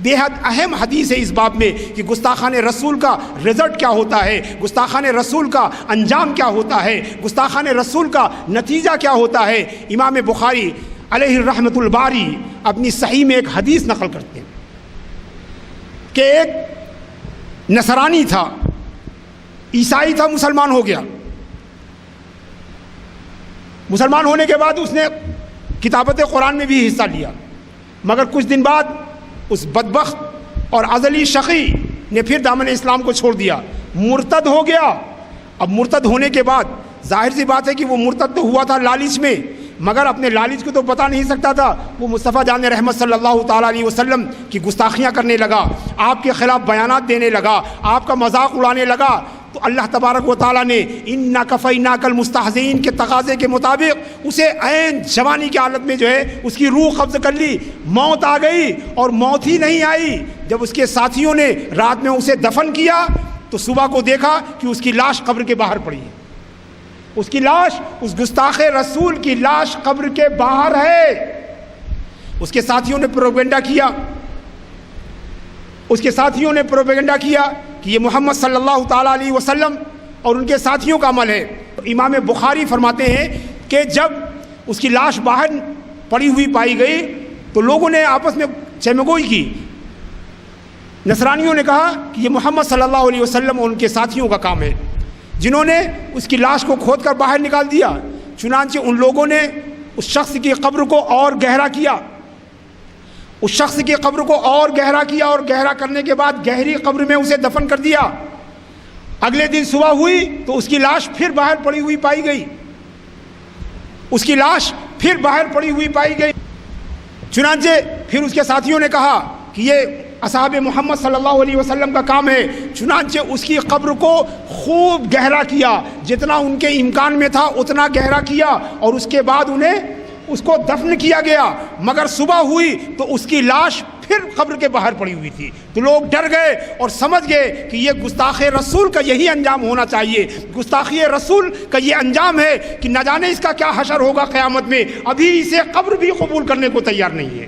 بے حد اہم حدیث ہے اس باب میں کہ گستاخان رسول کا رزلٹ کیا ہوتا ہے، گستاخان رسول کا انجام کیا ہوتا ہے، گستاخان رسول کا نتیجہ کیا ہوتا ہے. امام بخاری علیہ رحمۃ الباری اپنی صحیح میں ایک حدیث نقل کرتے ہیں کہ ایک نصرانی تھا، عیسائی تھا، مسلمان ہو گیا. مسلمان ہونے کے بعد اس نے کتابت قرآن میں بھی حصہ لیا، مگر کچھ دن بعد اس بدبخت اور ازلی شقی نے پھر دامن اسلام کو چھوڑ دیا، مرتد ہو گیا. اب مرتد ہونے کے بعد ظاہر سی بات ہے کہ وہ مرتد تو ہوا تھا لالچ میں، مگر اپنے لالچ کو تو بتا نہیں سکتا تھا. وہ مصطفیٰ جان رحمت صلی اللہ تعالیٰ علیہ وسلم کی گستاخیاں کرنے لگا، آپ کے خلاف بیانات دینے لگا، آپ کا مذاق اڑانے لگا. تو اللہ تبارک و تعالیٰ نے اِنَّا كَفَيْنَاكَ الْمُسْتَهْزِئِينَ کے تقاضے کے مطابق اسے عین جوانی کی حالت میں جو ہے اس کی روح قبض کر لی. موت آ گئی اور موت ہی نہیں آئی. جب اس کے ساتھیوں نے رات میں اسے دفن کیا تو صبح کو دیکھا کہ اس کی لاش قبر کے باہر پڑی ہے. اس کی لاش، اس گستاخ رسول کی لاش قبر کے باہر ہے. اس کے ساتھیوں نے پروپیگنڈا کیا کہ یہ محمد صلی اللہ تعالیٰ علیہ وسلم اور ان کے ساتھیوں کا عمل ہے. امام بخاری فرماتے ہیں کہ جب اس کی لاش باہر پڑی ہوئی پائی گئی تو لوگوں نے آپس میں چمگوئی کی. نصرانیوں نے کہا کہ یہ محمد صلی اللہ علیہ وسلم اور ان کے ساتھیوں کا کام ہے، جنہوں نے اس کی لاش کو کھود کر باہر نکال دیا. چنانچہ ان لوگوں نے اس شخص کی قبر کو اور گہرا کیا، اور گہرا کرنے کے بعد گہری قبر میں اسے دفن کر دیا. اگلے دن صبح ہوئی تو اس کی لاش پھر باہر پڑی ہوئی پائی گئی. چنانچہ پھر اس کے ساتھیوں نے کہا کہ یہ اصحاب محمد صلی اللہ علیہ وسلم کا کام ہے. چنانچہ اس کی قبر کو خوب گہرا کیا، جتنا ان کے امکان میں تھا اتنا گہرا کیا، اور اس کے بعد انہیں اس کو دفن کیا گیا. مگر صبح ہوئی تو اس کی لاش پھر قبر کے باہر پڑی ہوئی تھی. تو لوگ ڈر گئے اور سمجھ گئے کہ یہ گستاخ رسول کا یہی انجام ہونا چاہیے. گستاخی رسول کا یہ انجام ہے کہ نہ جانے اس کا کیا حشر ہوگا قیامت میں. ابھی اسے قبر بھی قبول کرنے کو تیار نہیں ہے،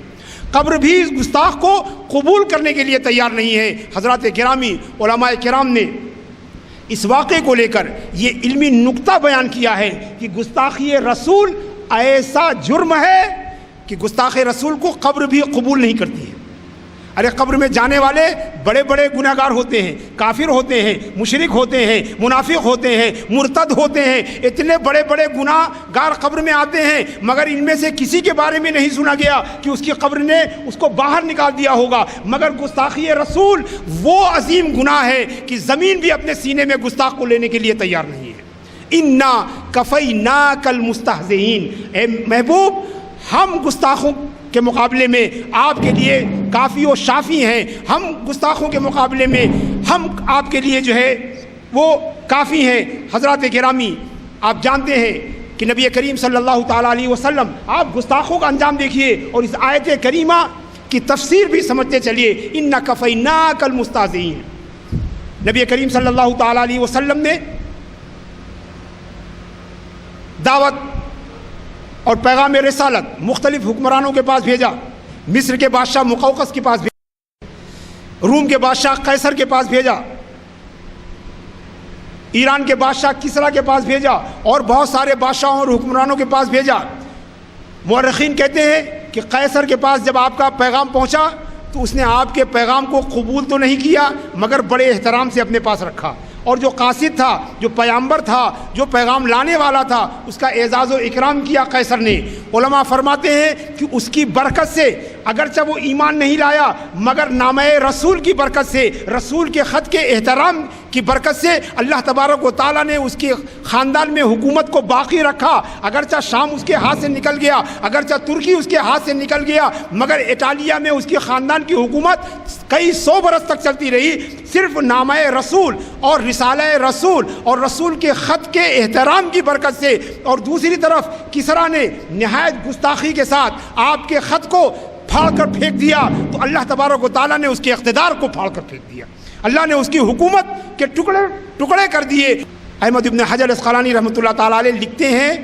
قبر بھی اس گستاخ کو قبول کرنے کے لیے تیار نہیں ہے. حضرات گرامی، علماء کرام نے اس واقعے کو لے کر یہ علمی نکتہ بیان کیا ہے کہ گستاخی رسول ایسا جرم ہے کہ گستاخ رسول کو قبر بھی قبول نہیں کرتی ہے. ارے قبر میں جانے والے بڑے بڑے گناہگار ہوتے ہیں، کافر ہوتے ہیں، مشرک ہوتے ہیں، منافق ہوتے ہیں، مرتد ہوتے ہیں، اتنے بڑے بڑے گناہگار قبر میں آتے ہیں، مگر ان میں سے کسی کے بارے میں نہیں سنا گیا کہ اس کی قبر نے اس کو باہر نکال دیا ہوگا۔ مگر گستاخی رسول وہ عظیم گناہ ہے کہ زمین بھی اپنے سینے میں گستاخ کو لینے کے لیے تیار نہیں ہے۔ انا کفیناک المستہزئین، اے محبوب ہم گستاخوں کے مقابلے میں آپ کے لیے کافی و شافی ہیں، ہم گستاخوں کے مقابلے میں ہم آپ کے لیے جو ہے وہ کافی ہیں۔ حضرات گرامی، آپ جانتے ہیں کہ نبی کریم صلی اللہ تعالیٰ علیہ وسلم، آپ گستاخوں کا انجام دیکھیے اور اس آیت کریمہ کی تفسیر بھی سمجھتے چلیے۔ انا کفیناک المستہزئین، نبی کریم صلی اللہ تعالیٰ علیہ وسلم نے دعوت اور پیغام رسالت مختلف حکمرانوں کے پاس بھیجا۔ مصر کے بادشاہ مقوقس کے پاس بھیجا، روم کے بادشاہ قیصر کے پاس بھیجا، ایران کے بادشاہ کسرا کے پاس بھیجا، اور بہت سارے بادشاہوں اور حکمرانوں کے پاس بھیجا۔ مورخین کہتے ہیں کہ قیصر کے پاس جب آپ کا پیغام پہنچا تو اس نے آپ کے پیغام کو قبول تو نہیں کیا، مگر بڑے احترام سے اپنے پاس رکھا، اور جو قاصد تھا، جو پیامبر تھا، جو پیغام لانے والا تھا، اس کا اعزاز و اکرام کیا قیصر نے۔ علماء فرماتے ہیں کہ اس کی برکت سے اگرچہ وہ ایمان نہیں لایا، مگر نامہ رسول کی برکت سے، رسول کے خط کے احترام کی برکت سے اللہ تبارک و تعالیٰ نے اس کے خاندان میں حکومت کو باقی رکھا۔ اگرچہ شام اس کے ہاتھ سے نکل گیا، اگرچہ ترکی اس کے ہاتھ سے نکل گیا، مگر اٹالیا میں اس کے خاندان کی حکومت کئی سو برس تک چلتی رہی، صرف نامہ رسول اور رسالہ رسول اور رسول کے خط کے احترام کی برکت سے۔ اور دوسری طرف کسرا نے نہایت گستاخی کے ساتھ آپ کے خط کو پھاڑ کر پھینک دیا، تو اللہ تبارک و تعالیٰ نے اس کے اقتدار کو پھاڑ کر پھینک دیا، اللہ نے اس کی حکومت کے ٹکڑے ٹکڑے کر دیے۔ احمد ابن حجر اسقلانی رحمۃ اللہ تعالیٰ علیہ لکھتے ہیں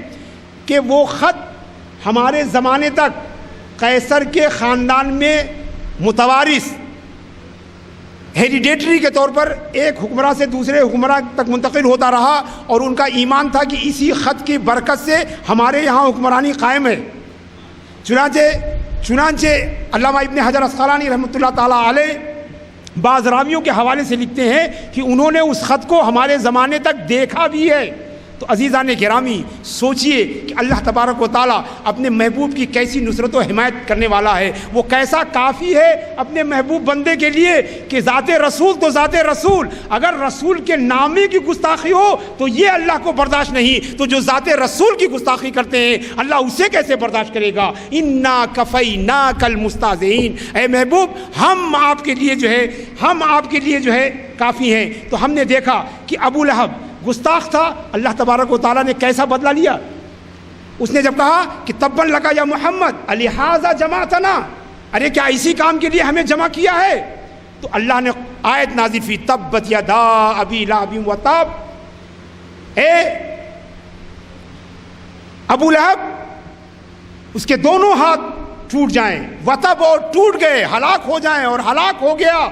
کہ وہ خط ہمارے زمانے تک قیصر کے خاندان میں متوارث ہیریڈیٹری کے طور پر ایک حکمراں سے دوسرے حکمراں تک منتقل ہوتا رہا، اور ان کا ایمان تھا کہ اسی خط کی برکت سے ہمارے یہاں حکمرانی قائم ہے۔ چنانچہ علامہ ابن حجر اسقلانی رحمۃ اللہ تعالیٰ علیہ بعض راویوں کے حوالے سے لکھتے ہیں کہ انہوں نے اس خط کو ہمارے زمانے تک دیکھا بھی ہے۔ تو عزیزان گرامی، سوچئے کہ اللہ تبارک و تعالیٰ اپنے محبوب کی کیسی نصرت و حمایت کرنے والا ہے، وہ کیسا کافی ہے اپنے محبوب بندے کے لیے کہ ذات رسول تو ذات رسول، اگر رسول کے نامی کی گستاخی ہو تو یہ اللہ کو برداشت نہیں، تو جو ذات رسول کی گستاخی کرتے ہیں اللہ اسے کیسے برداشت کرے گا۔ انا کفیناک المستہزئین، اے محبوب ہم آپ کے لیے جو ہے کافی ہیں۔ تو ہم نے دیکھا کہ ابو لہب گستاخ تھا، اللہ تبارک و تعالیٰ نے کیسا بدلہ لیا۔ اس نے جب کہا کہ تباً لکا یا محمد الہٰذا جمعتنا، ارے کیا اسی کام کے لیے ہمیں جمع کیا ہے؟ تو اللہ نے آیت نازل فی تبت یدا ابی لہب وتب، اے ابو لہب اس کے دونوں ہاتھ ٹوٹ جائیں، وتب اور ٹوٹ گئے، ہلاک ہو جائیں، اور ہلاک ہو گیا۔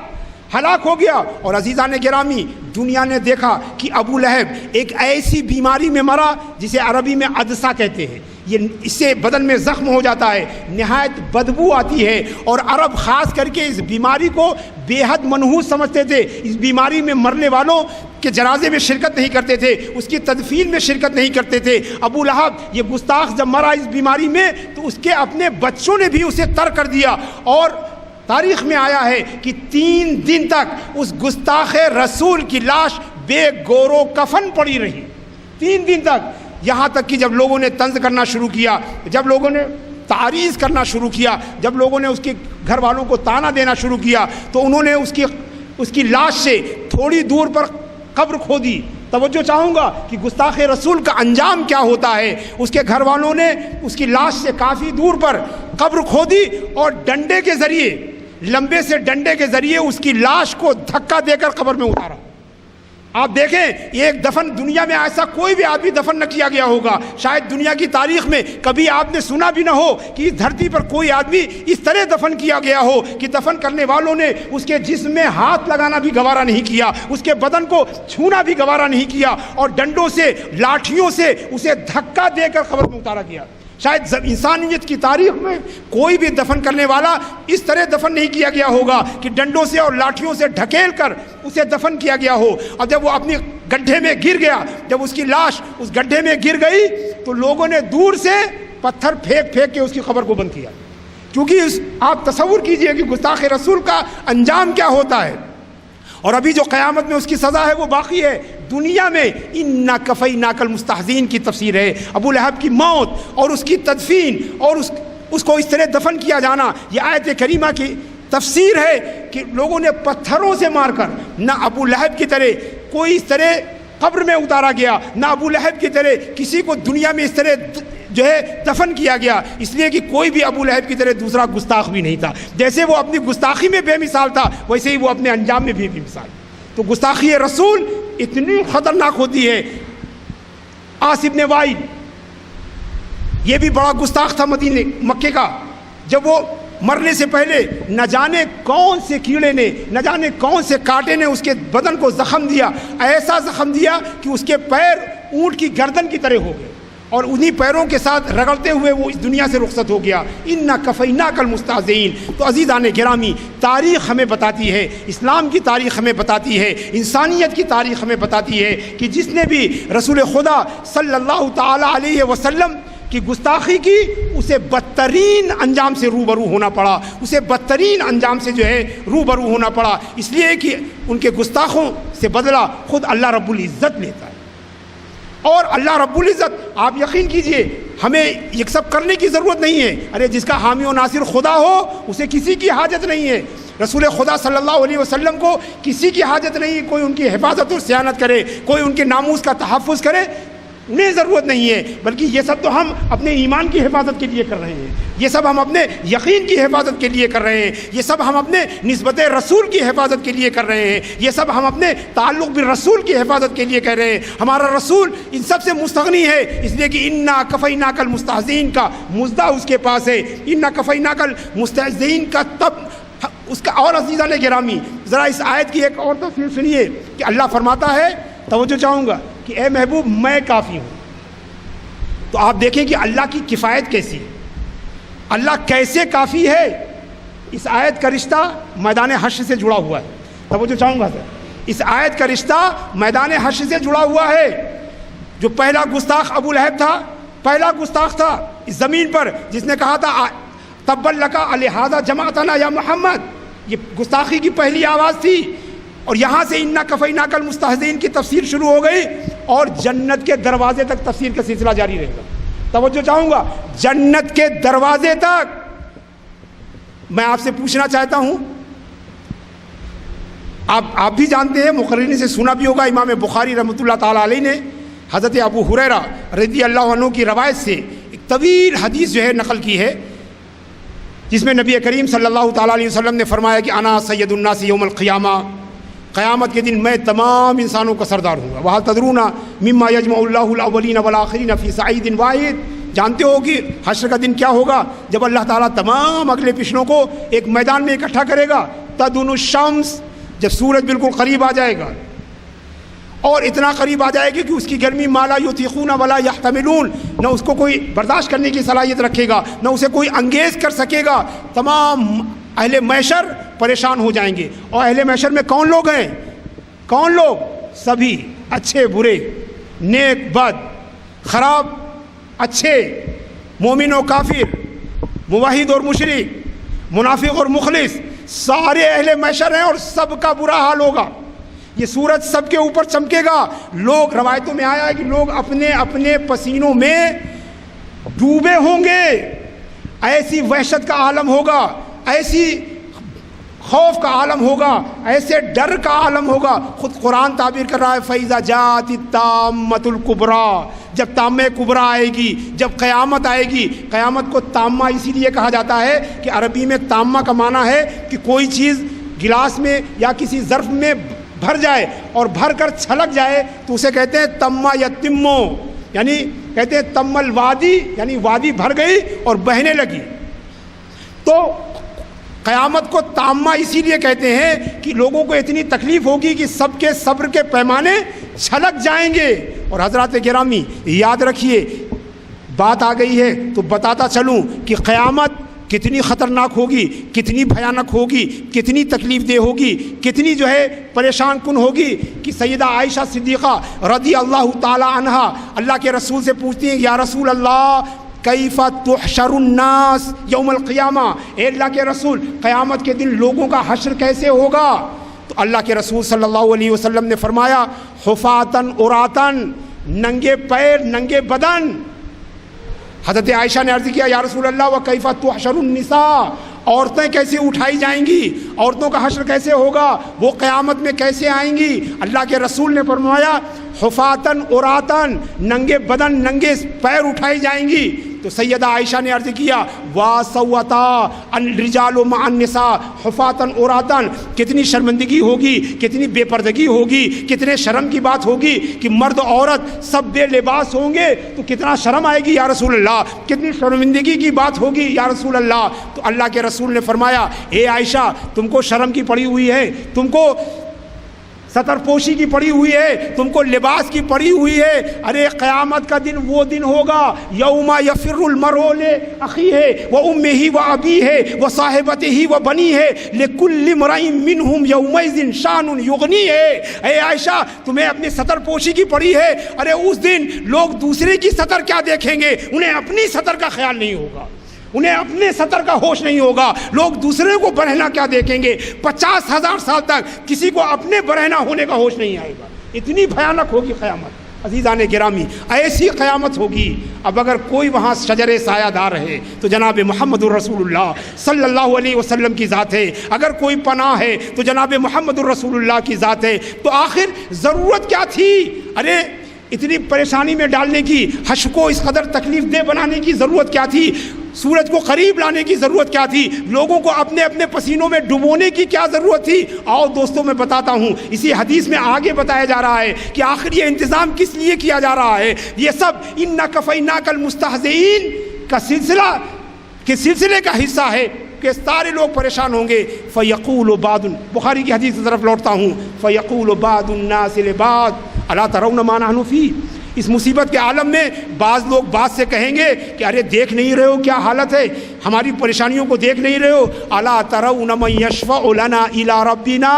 اور عزیزان گرامی، دنیا نے دیکھا کہ ابو لہب ایک ایسی بیماری میں مرا جسے عربی میں عدسہ کہتے ہیں، یہ اس سے بدن میں زخم ہو جاتا ہے، نہایت بدبو آتی ہے، اور عرب خاص کر کے اس بیماری کو بے حد منحوس سمجھتے تھے۔ اس بیماری میں مرنے والوں کے جنازے میں شرکت نہیں کرتے تھے، اس کی تدفین میں شرکت نہیں کرتے تھے۔ ابو لہب یہ گستاخ جب مرا اس بیماری میں تو اس کے اپنے بچوں نے بھی اسے ترک کر دیا، اور تاریخ میں آیا ہے کہ 3 دن تک اس گستاخ رسول کی لاش بے گور و کفن پڑی رہی، 3 دن تک، یہاں تک کہ جب لوگوں نے طنز کرنا شروع کیا، جب لوگوں نے تعریض کرنا شروع کیا، جب لوگوں نے اس کے گھر والوں کو تانا دینا شروع کیا، تو انہوں نے اس کی لاش سے تھوڑی دور پر قبر کھودی۔ توجہ چاہوں گا کہ گستاخ رسول کا انجام کیا ہوتا ہے۔ اس کے گھر والوں نے اس کی لاش سے کافی دور پر قبر کھودی، اور ڈنڈے کے ذریعے، لمبے سے ڈنڈے کے ذریعے اس کی لاش کو دھکا دے کر قبر میں اتارا۔ آپ دیکھیں، یہ ایک دفن دنیا میں ایسا کوئی بھی آدمی دفن نہ کیا گیا ہوگا، شاید دنیا کی تاریخ میں کبھی آپ نے سنا بھی نہ ہو کہ اس دھرتی پر کوئی آدمی اس طرح دفن کیا گیا ہو کہ دفن کرنے والوں نے اس کے جسم میں ہاتھ لگانا بھی گوارا نہیں کیا، اس کے بدن کو چھونا بھی گوارا نہیں کیا، اور ڈنڈوں سے، لاٹھیوں سے اسے دھکا دے کر قبر میں اتارا گیا۔ شاید انسانیت کی تاریخ میں کوئی بھی دفن کرنے والا اس طرح دفن نہیں کیا گیا ہوگا کہ ڈنڈوں سے اور لاٹھیوں سے ڈھکیل کر اسے دفن کیا گیا ہو. اور جب وہ اپنی گڈھے میں گر گیا، جب اس کی لاش اس گڈھے میں گر گئی تو لوگوں نے دور سے پتھر پھینک کے اس کی قبر کو بند کیا. کیونکہ آپ تصور کیجئے کہ گستاخ رسول کا انجام کیا ہوتا ہے. اور ابھی جو قیامت میں اس کی سزا ہے وہ باقی ہے. دنیا میں انا کفیناک المستہزئین کی تفسیر ہے. ابو لہب کی موت اور اس کی تدفین اور اس کو اس طرح دفن کیا جانا، یہ آیت کریمہ کی تفسیر ہے کہ لوگوں نے پتھروں سے مار کر، نہ ابو لہب کی طرح کوئی اس طرح قبر میں اتارا گیا، نہ ابو لہب کی طرح کسی کو دنیا میں اس طرح جو ہے دفن کیا گیا، اس لیے کہ کوئی بھی ابو لہب کی طرح دوسرا گستاخ بھی نہیں تھا. جیسے وہ اپنی گستاخی میں بے مثال تھا، ویسے ہی وہ اپنے انجام میں بھی بے مثال. تو گستاخی رسول اتنی خطرناک ہوتی ہے. عاص بن وائل یہ بھی بڑا گستاخ تھا مکے کا. جب وہ مرنے سے پہلے نہ جانے کون سے کیڑے نے، نہ جانے کون سے کانٹے نے اس کے بدن کو زخم دیا، ایسا زخم دیا کہ اس کے پیر اونٹ کی گردن کی طرح ہو گئے اور انہی پیروں کے ساتھ رگڑتے ہوئے وہ اس دنیا سے رخصت ہو گیا. انا کفیناک المستہزئین. تو عزیزان گرامی، تاریخ ہمیں بتاتی ہے، اسلام کی تاریخ ہمیں بتاتی ہے، انسانیت کی تاریخ ہمیں بتاتی ہے کہ جس نے بھی رسول خدا صلی اللہ تعالی علیہ وسلم کی گستاخی کی، اسے بدترین انجام سے روبرو ہونا پڑا، اسے بدترین انجام سے جو ہے روبرو ہونا پڑا. اس لیے کہ ان کے گستاخوں سے بدلہ خود اللہ رب العزت لیتا ہے. اور اللہ رب العزت، آپ یقین کیجئے، ہمیں یہ سب کرنے کی ضرورت نہیں ہے. ارے جس کا حامی و ناصر خدا ہو اسے کسی کی حاجت نہیں ہے. رسول خدا صلی اللہ علیہ وسلم کو کسی کی حاجت نہیں ہے کوئی ان کی حفاظت اور صیانت کرے، کوئی ان کے ناموس کا تحفظ کرے، انہیں ضرورت نہیں ہے. بلکہ یہ سب تو ہم اپنے ایمان کی حفاظت کے لیے کر رہے ہیں، یہ سب ہم اپنے یقین کی حفاظت کے لیے کر رہے ہیں، یہ سب ہم اپنے نسبت رسول کی حفاظت کے لیے کر رہے ہیں، یہ سب ہم اپنے تعلق بالرسول کی حفاظت کے لیے کر رہے ہیں. ہمارا رسول ان سب سے مستغنی ہے، اس لیے کہ انا کفیناک المستہزئین کا مزدہ اس کے پاس ہے. انا کفیناک المستہزئین کا تب اس کا. اور عزیزان گرامی، ذرا اس آیت کی ایک اور تفسیر سنیے کہ اللہ فرماتا ہے، توجہ چاہوں گا، کہ اے محبوب میں کافی ہوں. تو آپ دیکھیں کہ اللہ کی کفایت کیسی ہے، اللہ کیسے کافی ہے. اس آیت کا رشتہ میدان حشر سے جڑا ہوا ہے. توجہ چاہوں گا سر، اس آیت کا رشتہ میدان حشر سے جڑا ہوا ہے. جو پہلا گستاخ ابو لہب تھا، پہلا گستاخ تھا اس زمین پر، جس نے کہا تھا تبا لکا لہذا جمعتنا یا محمد. یہ گستاخی کی پہلی آواز تھی. اور یہاں سے انا کفیناک المستہزئین کی تفسیر شروع ہو گئی اور جنت کے دروازے تک تفسیر کا سلسلہ جاری رہے گا. توجہ چاہوں گا، جنت کے دروازے تک. میں آپ سے پوچھنا چاہتا ہوں، آپ بھی جانتے ہیں، مقررین سے سنا بھی ہوگا، امام بخاری رحمۃ اللہ تعالی علیہ نے حضرت ابو ہریرہ رضی اللہ عنہ کی روایت سے ایک طویل حدیث جو ہے نقل کی ہے، جس میں نبی کریم صلی اللہ تعالیٰ علیہ وسلم نے فرمایا کہ انا سید الناس یوم القیامہ، قیامت کے دن میں تمام انسانوں کا سردار ہوں گا. وہل تدرون مما یجمع اللہ الاولین والآخرین فی صعید واحد. جانتے ہو کہ حشر کا دن کیا ہوگا؟ جب اللہ تعالیٰ تمام اگلے پچھلوں کو ایک میدان میں اکٹھا کرے گا. تدن الشمس، جب سورج بالکل قریب آ جائے گا، اور اتنا قریب آ جائے گی کہ اس کی گرمی ما لا یطیقون ولا یحتملون، نہ اس کو کوئی برداشت کرنے کی صلاحیت رکھے گا، نہ اسے کوئی انگیز کر سکے گا. تمام اہل محشر پریشان ہو جائیں گے. اور اہل محشر میں کون لوگ ہیں؟ کون لوگ؟ سبھی، اچھے برے، نیک بد، خراب اچھے، مومن و کافر، موحد اور مشرک، منافق اور مخلص، سارے اہل محشر ہیں اور سب کا برا حال ہوگا. یہ سورج سب کے اوپر چمکے گا. لوگ، روایتوں میں آیا ہے کہ لوگ اپنے اپنے پسینوں میں ڈوبے ہوں گے. ایسی وحشت کا عالم ہوگا، ایسی خوف کا عالم ہوگا، ایسے ڈر کا عالم ہوگا. خود قرآن تعبیر کر رہا ہے فَإِذَا جَاءَتِ الطَّامَّةُ الْكُبْرَى، جب تامہ کبریٰ آئے گی، جب قیامت آئے گی. قیامت کو تامہ اسی لیے کہا جاتا ہے کہ عربی میں تامہ کا معنی ہے کہ کوئی چیز گلاس میں یا کسی ظرف میں بھر جائے اور بھر کر چھلک جائے تو اسے کہتے ہیں تمّا یا تمو، یعنی کہتے ہیں تم الوادی، یعنی وادی بھر گئی اور بہنے لگی. تو قیامت کو تامہ اسی لیے کہتے ہیں کہ لوگوں کو اتنی تکلیف ہوگی کہ سب کے صبر کے پیمانے چھلک جائیں گے. اور حضرات گرامی یاد رکھیے، بات آ گئی ہے تو بتاتا چلوں کہ قیامت کتنی خطرناک ہوگی، کتنی بھیانک ہوگی، کتنی تکلیف دہ ہوگی، کتنی جو ہے پریشان کن ہوگی کہ سیدہ عائشہ صدیقہ رضی اللہ تعالی عنہا اللہ کے رسول سے پوچھتی ہیں یا رسول اللہ کیف تحشر الناس یوم القیامہ، اے اللہ کے رسول قیامت کے دن لوگوں کا حشر کیسے ہوگا؟ تو اللہ کے رسول صلی اللہ علیہ وسلم نے فرمایا حفاتن عراتن، ننگے پیر ننگے بدن۔ حضرت عائشہ نے عرض کیا یا رسول اللہ وکیف تحشر النساء، عورتیں کیسے اٹھائی جائیں گی، عورتوں کا حشر کیسے ہوگا، وہ قیامت میں کیسے آئیں گی؟ اللہ کے رسول نے فرمایا حفاتن عراتن، ننگے بدن ننگے پیر اٹھائی جائیں گی۔ تو سیدہ عائشہ نے عرض کیا واسوتا الرجال مع النساء حفاتن عراتن، کتنی شرمندگی ہوگی، کتنی بے پردگی ہوگی، کتنے شرم کی بات ہوگی کہ مرد عورت سب بے لباس ہوں گے تو کتنا شرم آئے گی یا رسول اللہ، کتنی شرمندگی کی بات ہوگی یا رسول اللہ۔ تو اللہ کے رسول نے فرمایا اے عائشہ تم کو شرم کی پڑی ہوئی ہے، تم کو ستر پوشی کی پڑی ہوئی ہے، تم کو لباس کی پڑی ہوئی ہے۔ ارے قیامت کا دن وہ دن ہوگا یوم یفر المرء لأخیہ وامہ وابیہ وصاحبتہ وبنیہ لکل امرئ منہم یومئذ شان یغنیہ۔ اے عائشہ تمہیں اپنی ستر پوشی کی پڑی ہے، ارے اس دن لوگ دوسرے کی ستر کیا دیکھیں گے، انہیں اپنی ستر کا خیال نہیں ہوگا، انہیں اپنے سطر کا ہوش نہیں ہوگا، لوگ دوسرے کو برہنہ کیا دیکھیں گے۔ 50,000 سال تک کسی کو اپنے برہنہ ہونے کا ہوش نہیں آئے گا، اتنی بھیانک ہوگی قیامت۔ عزیزان گرامی ایسی قیامت ہوگی۔ اب اگر کوئی وہاں شجر سایہ دار ہے تو جناب محمد الرسول اللہ صلی اللہ علیہ وسلم کی ذات ہے، اگر کوئی پناہ ہے تو جناب محمد الرسول اللہ کی ذات ہے۔ تو آخر ضرورت کیا تھی؟ ارے اتنی پریشانی میں ڈالنے کی، حشر کو اس قدر تکلیف دہ بنانے کی ضرورت کیا تھی؟ سورج کو قریب لانے کی ضرورت کیا تھی؟ لوگوں کو اپنے اپنے پسینوں میں ڈبونے کی کیا ضرورت تھی؟ آؤ دوستوں میں بتاتا ہوں، اسی حدیث میں آگے بتایا جا رہا ہے کہ آخر یہ انتظام کس لیے کیا جا رہا ہے۔ یہ سب اِنَّا كَفَيْنَاكَ الْمُسْتَهْزِئِينَ کا سلسلے کا حصہ ہے کہ سارے لوگ پریشان ہوں گے۔ فَيَقُولُ بَعْضُ، بخاری کی حدیث کی طرف لوٹتا ہوں، فَيَقُولُ بَعْضُ النَّاسِ لِبَعْضٍ أَلَا تَرَوْنَ مَا نَحْنُ فِيهِ۔ اس مصیبت کے عالم میں بعض لوگ بعض سے کہیں گے کہ ارے دیکھ نہیں رہے ہو کیا حالت ہے، ہماری پریشانیوں کو دیکھ نہیں رہے ہو۔ الا ترون من یشفع لنا الی ربنا،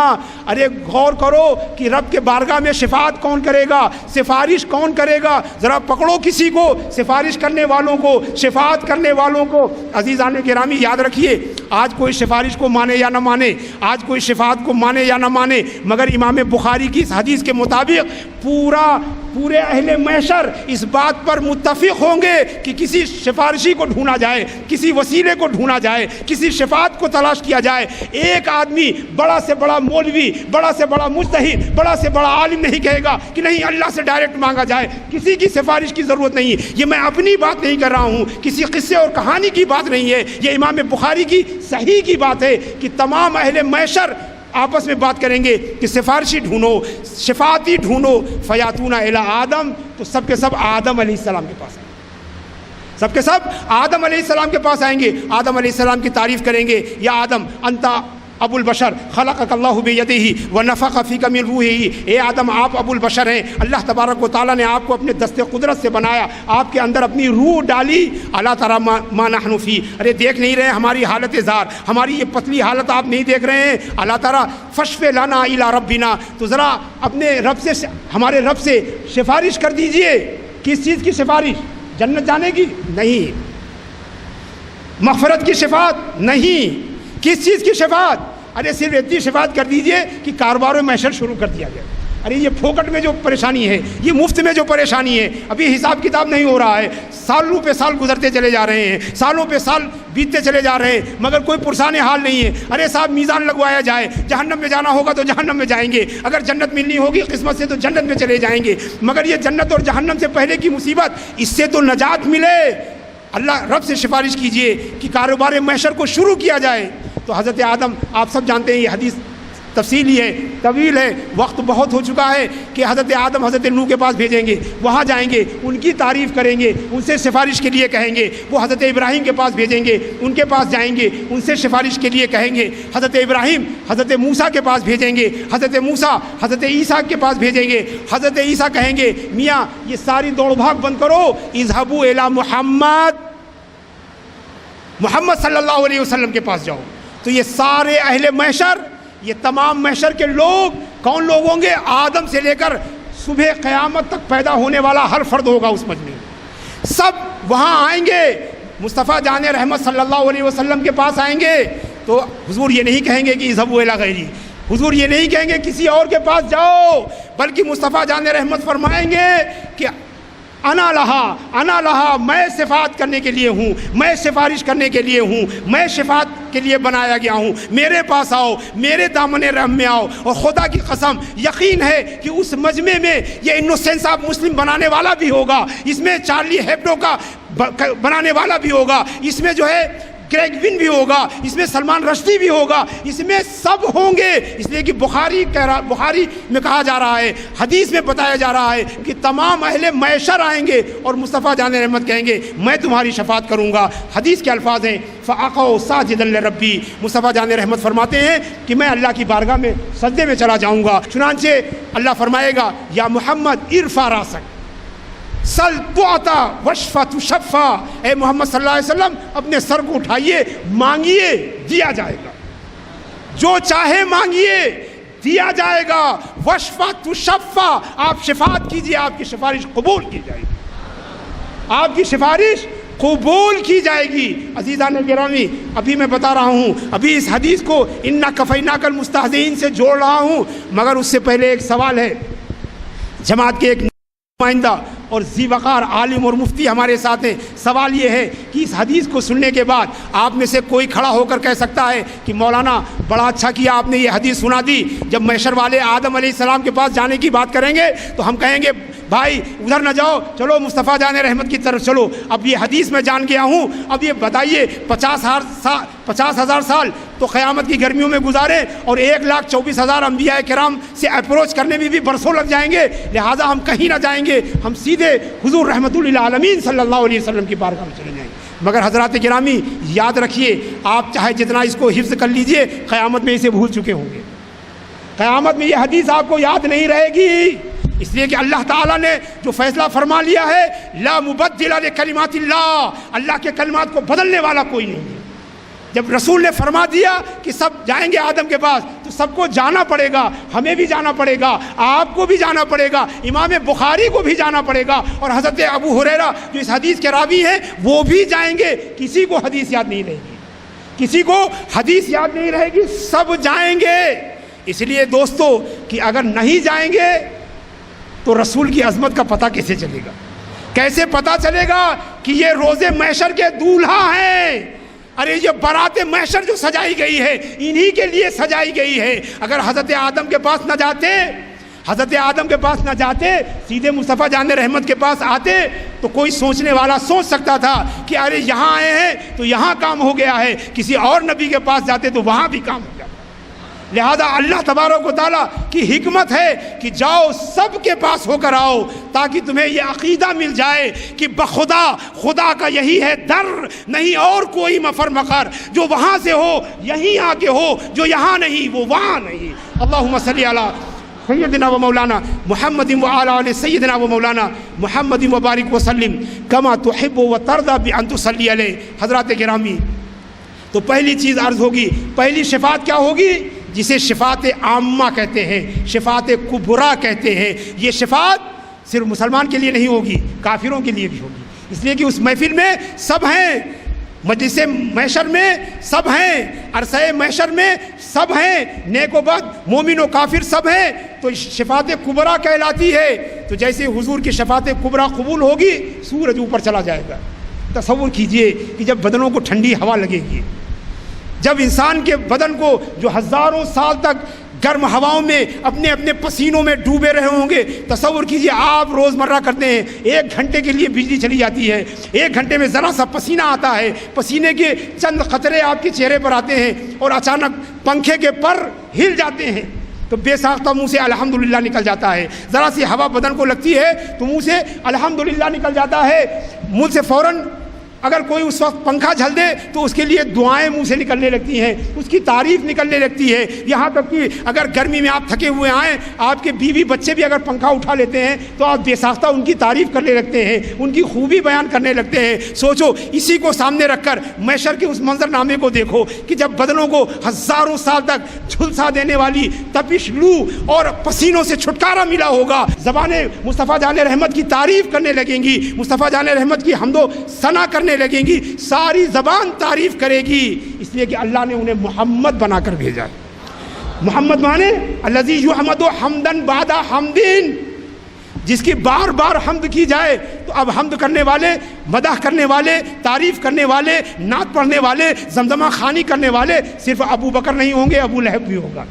ارے غور کرو کہ رب کے بارگاہ میں شفاعت کون کرے گا، سفارش کون کرے گا، ذرا پکڑو کسی کو، سفارش کرنے والوں کو، شفاعت کرنے والوں کو۔ عزیزان گرامی یاد رکھیے، آج کوئی سفارش کو مانے یا نہ مانے، آج کوئی شفاعت کو مانے یا نہ مانے، مگر امام بخاری کی اس حدیث کے مطابق پورے اہل محشر اس بات پر متفق ہوں گے کہ کسی سفارشی کو ڈھونڈا جائے، کسی وسیلے کو ڈھونڈا جائے، کسی شفاعت کو تلاش کیا جائے۔ ایک آدمی بڑا سے بڑا مولوی، بڑا سے بڑا مجتہد، بڑا سے بڑا عالم نہیں کہے گا کہ نہیں اللہ سے ڈائریکٹ مانگا جائے، کسی کی سفارش کی ضرورت نہیں۔ یہ میں اپنی بات نہیں کر رہا ہوں، کسی قصے اور کہانی کی بات نہیں ہے، یہ امام بخاری کی صحیح کی بات ہے کہ تمام اہل محشر آپس میں بات کریں گے کہ سفارشی ڈھونڈو، شفاعتی ڈھونڈو۔ فیاتون الی آدم، تو سب کے سب آدم علیہ السلام کے پاس آئیں گے، سب کے سب آدم علیہ السلام کے پاس آئیں گے۔ آدم علیہ السلام کی تعریف کریں گے، یا آدم انت ابو البشر خلقک اللہ بیدہ ونفخ فیک من روحہ، اے آدم آپ ابو البشر ہیں، اللہ تبارک و تعالیٰ نے آپ کو اپنے دست قدرت سے بنایا، آپ کے اندر اپنی روح ڈالی۔ الا تری ما نحن فی، ارے دیکھ نہیں رہے ہماری حالت زار، ہماری یہ پتلی حالت آپ نہیں دیکھ رہے ہیں۔ الا تری فاشفع لنا الی ربنا، تو ذرا اپنے رب سے، ہمارے رب سے سفارش کر دیجئے۔ کس چیز کی سفارش؟ جنت جانے کی نہیں، مغفرت کی شفاعت نہیں، کس چیز کی شفاعت؟ ارے صرف اتنی شفاعت کر دیجئے کہ کاروبار محشر شروع کر دیا جائے۔ ارے یہ پھوکٹ میں جو پریشانی ہے، یہ مفت میں جو پریشانی ہے، ابھی حساب کتاب نہیں ہو رہا ہے، سالوں پہ سال گزرتے چلے جا رہے ہیں، سالوں پہ سال بیتتے چلے جا رہے ہیں، مگر کوئی پرسان حال نہیں ہے۔ ارے صاحب میزان لگوایا جائے، جہنم میں جانا ہوگا تو جہنم میں جائیں گے، اگر جنت ملنی ہوگی قسمت سے تو جنت میں چلے جائیں گے، مگر یہ جنت اور جہنم سے پہلے کی مصیبت، اس سے تو نجات ملے۔ اللہ رب سے سفارش کیجئے کہ کاروبار محشر کو شروع کیا جائے۔ تو حضرت آدم، آپ سب جانتے ہیں یہ حدیث تفصیلی ہے، طویل ہے، وقت بہت ہو چکا ہے کہ حضرت آدم حضرت نوح کے پاس بھیجیں گے، وہاں جائیں گے، ان کی تعریف کریں گے، ان سے سفارش کے لیے کہیں گے، وہ حضرت ابراہیم کے پاس بھیجیں گے، ان کے پاس جائیں گے، ان سے سفارش کے لیے کہیں گے، حضرت ابراہیم حضرت موسیٰ کے پاس بھیجیں گے، حضرت موسیٰ حضرت عیسیٰ کے پاس بھیجیں گے، حضرت عیسیٰ کہیں گے میاں یہ ساری دوڑ بھاگ بند کرو، اذهبوا الی محمد صلی اللہ علیہ وسلم کے پاس جاؤ۔ تو یہ سارے اہل محشر، یہ تمام محشر کے لوگ کون لوگ ہوں گے؟ آدم سے لے کر صبح قیامت تک پیدا ہونے والا ہر فرد ہوگا اس مجمع میں، سب وہاں آئیں گے، مصطفیٰ جان رحمت صلی اللہ علیہ وسلم کے پاس آئیں گے۔ تو حضور یہ نہیں کہیں گے کہ اذهبوا الی غیری، حضور یہ نہیں کہیں گے کسی اور کے پاس جاؤ، بلکہ مصطفیٰ جان رحمت فرمائیں گے کہ انا لہا، میں شفاعت کرنے کے لیے ہوں، میں سفارش کرنے کے لیے ہوں، میں شفاعت کے لیے بنایا گیا ہوں، میرے پاس آؤ، میرے دامن رحم میں آؤ۔ اور خدا کی قسم یقین ہے کہ اس مجمع میں یہ انوسینس آف مسلم بنانے والا بھی ہوگا، اس میں چارلی ہیبڈو کا بنانے والا بھی ہوگا، اس میں جو ہے گریگ ون بھی ہوگا، اس میں سلمان رشدی بھی ہوگا، اس میں سب ہوں گے، اس لیے کہ بخاری میں کہا جا رہا ہے، حدیث میں بتایا جا رہا ہے کہ تمام اہل محشر آئیں گے اور مصطفیٰ جان رحمت کہیں گے میں تمہاری شفاعت کروں گا۔ حدیث کے الفاظ ہیں فَأَقَعُوا سَاجِدًا لِرَبِّي، مصطفیٰ جان رحمت فرماتے ہیں کہ میں اللہ کی بارگاہ میں سجدے میں چلا جاؤں گا، چنانچہ اللہ فرمائے گا یا محمد ارفع راسک سل تعطا وشفا تشفا، اے محمد صلی اللہ علیہ وسلم اپنے سر کو اٹھائیے، مانگیے دیا جائے گا، جو چاہے مانگیے دیا جائے گا، وشفا تشفا، آپ شفاعت کیجیے، آپ کی سفارش قبول کی جائے گی، آپ کی سفارش قبول کی جائے گی۔ عزیزان گرامی، ابھی میں بتا رہا ہوں، ابھی اس حدیث کو انا کفیناک المستہزئین سے جوڑ رہا ہوں، مگر اس سے پہلے ایک سوال ہے۔ جماعت کے ایک نمائندہ اور ذی وقار عالم اور مفتی ہمارے ساتھ ہیں، سوال یہ ہے کہ اس حدیث کو سننے کے بعد آپ میں سے کوئی کھڑا ہو کر کہہ سکتا ہے کہ مولانا بڑا اچھا کیا آپ نے یہ حدیث سنا دی، جب محشر والے آدم علیہ السلام کے پاس جانے کی بات کریں گے تو ہم کہیں گے بھائی ادھر نہ جاؤ، چلو مصطفیٰ جان رحمت کی طرف چلو۔ اب یہ حدیث میں جان گیا ہوں، اب یہ بتائیے 50,000 سال تو قیامت کی گرمیوں میں گزارے اور 1,24,000 انبیاء کرام سے اپروچ کرنے میں بھی برسوں لگ جائیں گے، لہٰذا ہم کہیں نہ جائیں گے، ہم سیدھے حضور رحمت للعالمین صلی اللہ علیہ وسلم کی بارگاہ میں چلے جائیں گے۔ مگر حضرات گرامی یاد رکھیے، آپ چاہے جتنا اس کو حفظ کر لیجئے، قیامت میں اسے بھول چکے ہوں گے، قیامت میں یہ حدیث آپ کو یاد نہیں رہے گی، اس لیے کہ اللہ تعالیٰ نے جو فیصلہ فرما لیا ہے لا مبدل لکلمات اللہ، اللہ کے کلمات کو بدلنے والا کوئی نہیں ہے۔ جب رسول نے فرما دیا کہ سب جائیں گے آدم کے پاس تو سب کو جانا پڑے گا، ہمیں بھی جانا پڑے گا، آپ کو بھی جانا پڑے گا، امام بخاری کو بھی جانا پڑے گا، اور حضرت ابو ہریرہ جو اس حدیث کے راوی ہیں وہ بھی جائیں گے۔ کسی کو حدیث یاد نہیں رہے گی، کسی کو حدیث یاد نہیں رہے گی، سب جائیں گے۔ اس لیے دوستو کہ اگر نہیں جائیں گے تو رسول کی عظمت کا پتہ کیسے چلے گا؟ کیسے پتہ چلے گا کہ یہ روز محشر کے دولہا ہیں؟ ارے یہ برات محشر جو سجائی گئی ہے انہی کے لیے سجائی گئی ہے۔ اگر حضرت آدم کے پاس نہ جاتے، سیدھے مصطفیٰ جان رحمت کے پاس آتے تو کوئی سوچنے والا سوچ سکتا تھا کہ ارے یہاں آئے ہیں تو یہاں کام ہو گیا ہے، کسی اور نبی کے پاس جاتے تو وہاں بھی کام ہو گیا۔ لہذا اللہ تبارک و تعالیٰ کی حکمت ہے کہ جاؤ سب کے پاس ہو کر آؤ تاکہ تمہیں یہ عقیدہ مل جائے کہ خدا کا یہی ہے در، نہیں اور کوئی مفر مقر، جو وہاں سے ہو یہیں آ کے ہو، جو یہاں نہیں وہ وہاں نہیں۔ اللہم صلی علی سیدنا و مولانا محمد وعلی آل سیدنا و مولانا محمد وبارک وسلم کما تحب و ترضی بان تصلی علیہ۔ حضرات گرامی، تو پہلی چیز عرض ہوگی، پہلی شفاعت کیا ہوگی؟ جسے شفاعت عامہ کہتے ہیں، شفاعت کبریٰ کہتے ہیں۔ یہ شفاعت صرف مسلمان کے لیے نہیں ہوگی، کافروں کے لیے بھی ہوگی، اس لیے کہ اس محفل میں سب ہیں، مجلس محشر میں سب ہیں، عرصہ محشر میں سب ہیں، نیک و بد، مومن و کافر سب ہیں، تو شفاعت کبریٰ کہلاتی ہے۔ تو جیسے حضور کی شفاعت کبریٰ قبول ہوگی، سورج اوپر چلا جائے گا۔ تصور کیجئے کہ جب بدنوں کو ٹھنڈی ہوا لگے گی، جب انسان کے بدن کو جو ہزاروں سال تک گرم ہواؤں میں اپنے اپنے پسینوں میں ڈوبے رہے ہوں گے. تصور کیجئے آپ روزمرہ کرتے ہیں 1 گھنٹے کے لیے بجلی چلی جاتی ہے, 1 گھنٹے میں ذرا سا پسینہ آتا ہے, پسینے کے چند قطرے آپ کے چہرے پر آتے ہیں اور اچانک پنکھے کے پر ہل جاتے ہیں تو بے ساختہ منہ سے الحمدللہ نکل جاتا ہے. ذرا سی ہوا بدن کو لگتی ہے تو منہ سے الحمدللہ نکل جاتا ہے. منہ سے فوراً اگر کوئی اس وقت پنکھا جھل دے تو اس کے لیے دعائیں منہ سے نکلنے لگتی ہیں, اس کی تعریف نکلنے لگتی ہے. یہاں تک کہ اگر گرمی میں آپ تھکے ہوئے آئیں, آپ کے بیوی بچے بھی اگر پنکھا اٹھا لیتے ہیں تو آپ بے ساختہ ان کی تعریف کرنے لگتے ہیں, ان کی خوبی بیان کرنے لگتے ہیں. سوچو اسی کو سامنے رکھ کر محشر کے اس منظر نامے کو دیکھو کہ جب بدنوں کو ہزاروں سال تک جھلسا دینے والی تپش, لو اور پسینوں سے چھٹکارا ملا ہوگا, زبانیں مصطفیٰ جان رحمت کی تعریف کرنے لگیں گی, مصطفیٰ جان رحمت کی حمد و ثنا کرنے لگیں گی, ساری زبان تعریف کرے گی, اس لیے کہ اللہ نے انہیں محمد بنا کر بھیجا. محمد مانے الذی یحمد حمدن بعد حمدین, جس کی بار بار حمد کی جائے. تو اب حمد کرنے والے, مدح کرنے والے, تعریف کرنے والے, نعت پڑھنے والے, زمزمہ خوانی کرنے والے صرف ابو بکر نہیں ہوں گے, ابو لہب بھی ہوگا.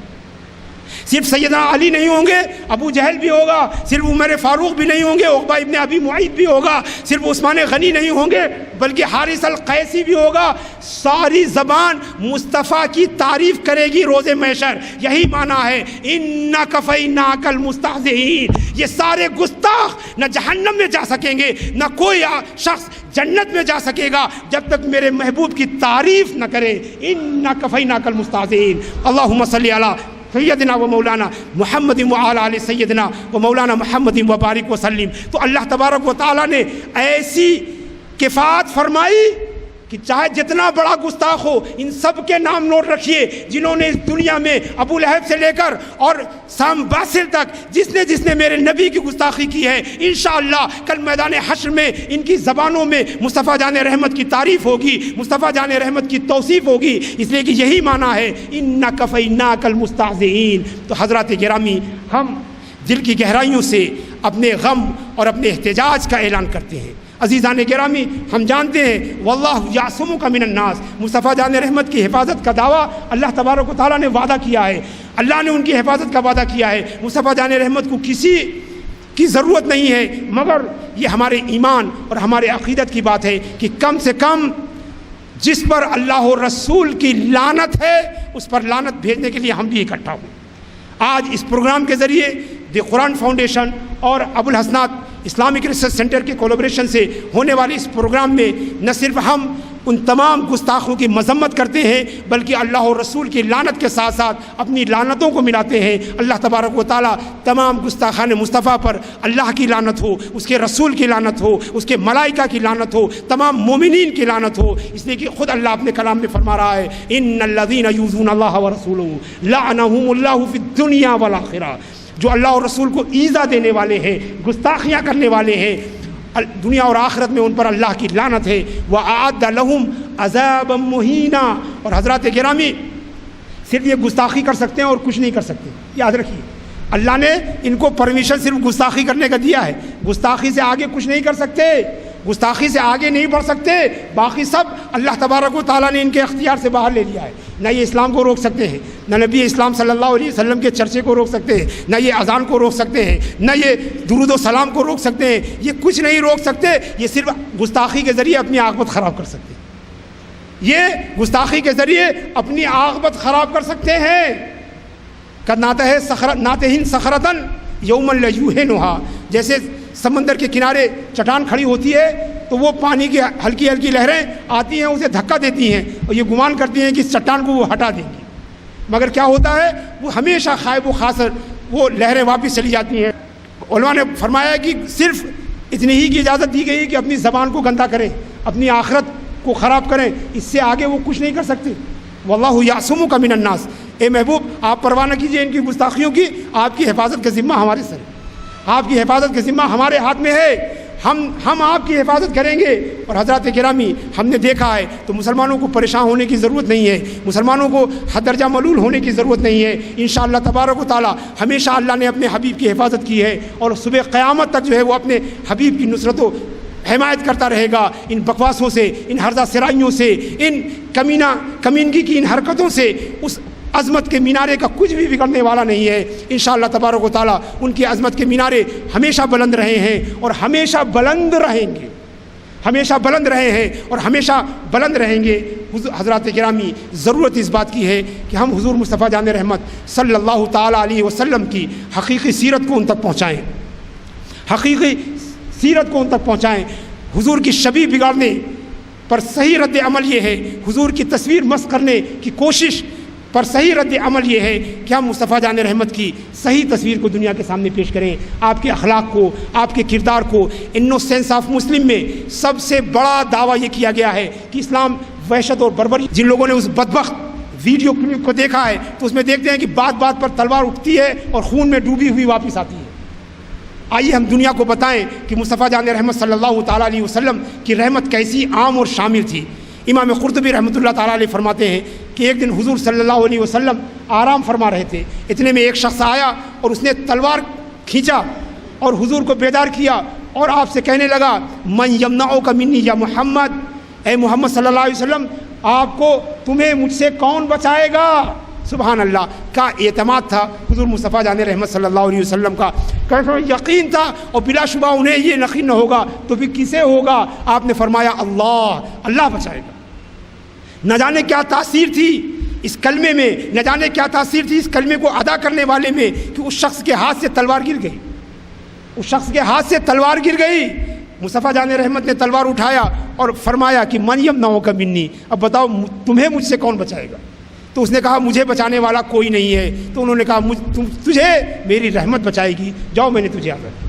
صرف سیدنا علی نہیں ہوں گے, ابو جہل بھی ہوگا. صرف عمر فاروق بھی نہیں ہوں گے, عقبہ ابن ابی معیط بھی ہوگا. صرف عثمان غنی نہیں ہوں گے بلکہ حارث القیسی بھی ہوگا. ساری زبان مصطفیٰ کی تعریف کرے گی روز محشر. یہی معنی ہے انا کفیناک المستہزئین. یہ سارے گستاخ نہ جہنم میں جا سکیں گے, نہ کوئی شخص جنت میں جا سکے گا جب تک میرے محبوب کی تعریف نہ کرے. انا کفیناک المستہزئین. اللہم صلی علی سیدنا و مولانا محمد وعلی آل سیدنا و مولانا محمد وبارک وسلم. تو اللہ تبارک و تعالیٰ نے ایسی کفایت فرمائی کہ چاہے جتنا بڑا گستاخ ہو, ان سب کے نام نوٹ رکھیے جنہوں نے اس دنیا میں ابو لہب سے لے کر اور سام باسل تک جس نے میرے نبی کی گستاخی کی ہے, انشاءاللہ کل میدان حشر میں ان کی زبانوں میں مصطفیٰ جان رحمت کی تعریف ہوگی, مصطفیٰ جان رحمت کی توصیف ہوگی. اس لیے کہ یہی معنی ہے انا کفیناک المستہزئین. تو حضرات گرامی, ہم دل کی گہرائیوں سے اپنے غم اور اپنے احتجاج کا اعلان کرتے ہیں. عزیزان گرامی, ہم جانتے ہیں واللہ یعصمک من الناس, مصطفیٰ جان رحمت کی حفاظت کا دعویٰ اللہ تبارک و تعالیٰ نے وعدہ کیا ہے. اللہ نے ان کی حفاظت کا وعدہ کیا ہے. مصطفیٰ جان رحمت کو کسی کی ضرورت نہیں ہے, مگر یہ ہمارے ایمان اور ہمارے عقیدت کی بات ہے کہ کم سے کم جس پر اللہ و رسول کی لعنت ہے اس پر لعنت بھیجنے کے لیے ہم بھی اکٹھا ہوئے. آج اس پروگرام کے ذریعے دی قرآن فاؤنڈیشن اور ابو الحسنات اسلامک ریسرچ سینٹر کے کولیبریشن سے ہونے والے اس پروگرام میں نہ صرف ہم ان تمام گستاخوں کی مذمت کرتے ہیں بلکہ اللہ اور رسول کی لعنت کے ساتھ ساتھ اپنی لعنتوں کو ملاتے ہیں. اللہ تبارک و تعالیٰ تمام گستاخان مصطفیٰ پر اللہ کی لعنت ہو, اس کے رسول کی لعنت ہو, اس کے ملائکہ کی لعنت ہو, تمام مومنین کی لعنت ہو. اس لیے کہ خود اللہ اپنے کلام میں فرما رہا ہے ان الذین یؤذون اللہ ورسولہ لعنہم اللہ فی الدنیا والآخرہ. جو اللہ اور رسول کو ایذا دینے والے ہیں, گستاخیاں کرنے والے ہیں, دنیا اور آخرت میں ان پر اللہ کی لعنت ہے. وَأَعَدَّ لَهُمْ عَذَابًا مُهِينًا. اور حضرات گرامی, صرف یہ گستاخی کر سکتے ہیں اور کچھ نہیں کر سکتے, یاد رکھیے. اللہ نے ان کو پرمیشن صرف گستاخی کرنے کا دیا ہے, گستاخی سے آگے کچھ نہیں کر سکتے, گستاخی سے آگے نہیں بڑھ سکتے. باقی سب اللہ تبارک و تعالیٰ نے ان کے اختیار سے باہر لے لیا ہے. نہ یہ اسلام کو روک سکتے ہیں, نہ نبی اسلام صلی اللہ علیہ وسلم کے چرچے کو روک سکتے ہیں, نہ یہ اذان کو روک سکتے ہیں, نہ یہ درود و سلام کو روک سکتے ہیں. یہ کچھ نہیں روک سکتے. یہ صرف گستاخی کے ذریعے اپنی عاقبت خراب کر سکتے ہیں. یہ گستاخی کے ذریعے اپنی عاقبت خراب کر سکتے ہیں. ناتہن سخرتن یومن لیوہنھا. جیسے سمندر کے کنارے چٹان کھڑی ہوتی ہے تو وہ پانی کی ہلکی ہلکی لہریں آتی ہیں, اسے دھکا دیتی ہیں اور یہ گمان کرتی ہیں کہ اس چٹان کو وہ ہٹا دیں گی, مگر کیا ہوتا ہے وہ ہمیشہ خائب و خاسر وہ لہریں واپس چلی جاتی ہیں. علماء نے فرمایا کہ صرف اتنی ہی کی اجازت دی گئی کہ اپنی زبان کو گندا کریں, اپنی آخرت کو خراب کریں, اس سے آگے وہ کچھ نہیں کر سکتے. واللہ یعصمک من الناس. اے محبوب, آپ پرواہ نہ کیجیے ان کی گستاخیوں کی, آپ کی حفاظت کا ذمہ ہمارے سر ہے, آپ کی حفاظت کا ذمہ ہمارے ہاتھ میں ہے. ہم آپ کی حفاظت کریں گے. اور حضرات گرامی, ہم نے دیکھا ہے تو مسلمانوں کو پریشان ہونے کی ضرورت نہیں ہے, مسلمانوں کو حد درجہ ملول ہونے کی ضرورت نہیں ہے. انشاءاللہ تبارک و تعالی ہمیشہ اللہ نے اپنے حبیب کی حفاظت کی ہے اور صبح قیامت تک جو ہے وہ اپنے حبیب کی نصرت و حمایت کرتا رہے گا. ان بکواسوں سے, ان ہرزہ سرائیوں سے, ان کمینگی کی ان حرکتوں سے اس عظمت کے مینارے کا کچھ بھی بگڑنے والا نہیں ہے. انشاءاللہ تبارک و تعالیٰ ان کی عظمت کے مینارے ہمیشہ بلند رہے ہیں اور ہمیشہ بلند رہیں گے، ہمیشہ بلند رہے ہیں اور ہمیشہ بلند رہیں گے. حضرات گرامی، ضرورت اس بات کی ہے کہ ہم حضور مصطفیٰ جان رحمت صلی اللہ تعالیٰ علیہ وسلم کی حقیقی سیرت کو ان تک پہنچائیں، حقیقی سیرت کو ان تک پہنچائیں. حضور کی شبیہ بگاڑنے پر صحیح رد عمل یہ ہے، حضور کی تصویر مسخ کرنے کی کوشش پر صحیح رد عمل یہ ہے کہ ہم مصطفیٰ جان رحمت کی صحیح تصویر کو دنیا کے سامنے پیش کریں. آپ کے اخلاق کو، آپ کے کردار کو. انوسینس آف مسلم میں سب سے بڑا دعویٰ یہ کیا گیا ہے کہ اسلام وحشت اور بربری. جن لوگوں نے اس بدبخت ویڈیو کلپ کو دیکھا ہے تو اس میں دیکھتے ہیں کہ بات بات پر تلوار اٹھتی ہے اور خون میں ڈوبی ہوئی واپس آتی ہے. آئیے ہم دنیا کو بتائیں کہ مصطفیٰ جان رحمت صلی اللہ تعالیٰ علیہ وسلم کی رحمت کیسی عام اور شامل تھی. امام قرطبی رحمۃ اللہ تعالیٰ علیہ فرماتے ہیں کہ ایک دن حضور صلی اللہ علیہ وسلم آرام فرما رہے تھے. اتنے میں ایک شخص آیا اور اس نے تلوار کھینچا اور حضور کو بیدار کیا اور آپ سے کہنے لگا من یمنعک منی یا محمد، اے محمد صلی اللہ علیہ وسلم آپ کو، تمہیں مجھ سے کون بچائے گا. سبحان اللہ کا اعتماد تھا حضور مصطفیٰ جان رحمت صلی اللہ علیہ وسلم کا، کیسا یقین تھا. اور بلا شبہ انہیں یہ یقین نہ ہوگا تو پھر کسے ہوگا. آپ نے فرمایا اللہ بچائے گا. نہ جانے کیا تاثیر تھی اس کلمے میں، نہ جانے کیا تاثیر تھی اس کلمے کو ادا کرنے والے میں کہ اس شخص کے ہاتھ سے تلوار گر گئی، اس شخص کے ہاتھ سے تلوار گر گئی. مصطفیٰ جان رحمت نے تلوار اٹھایا اور فرمایا کہ من یمنعک منی، اب بتاؤ تمہیں مجھ سے کون بچائے گا. تو اس نے کہا مجھے بچانے والا کوئی نہیں ہے. تو انہوں نے کہا تجھے میری رحمت بچائے گی، جاؤ میں نے تجھے آزاد.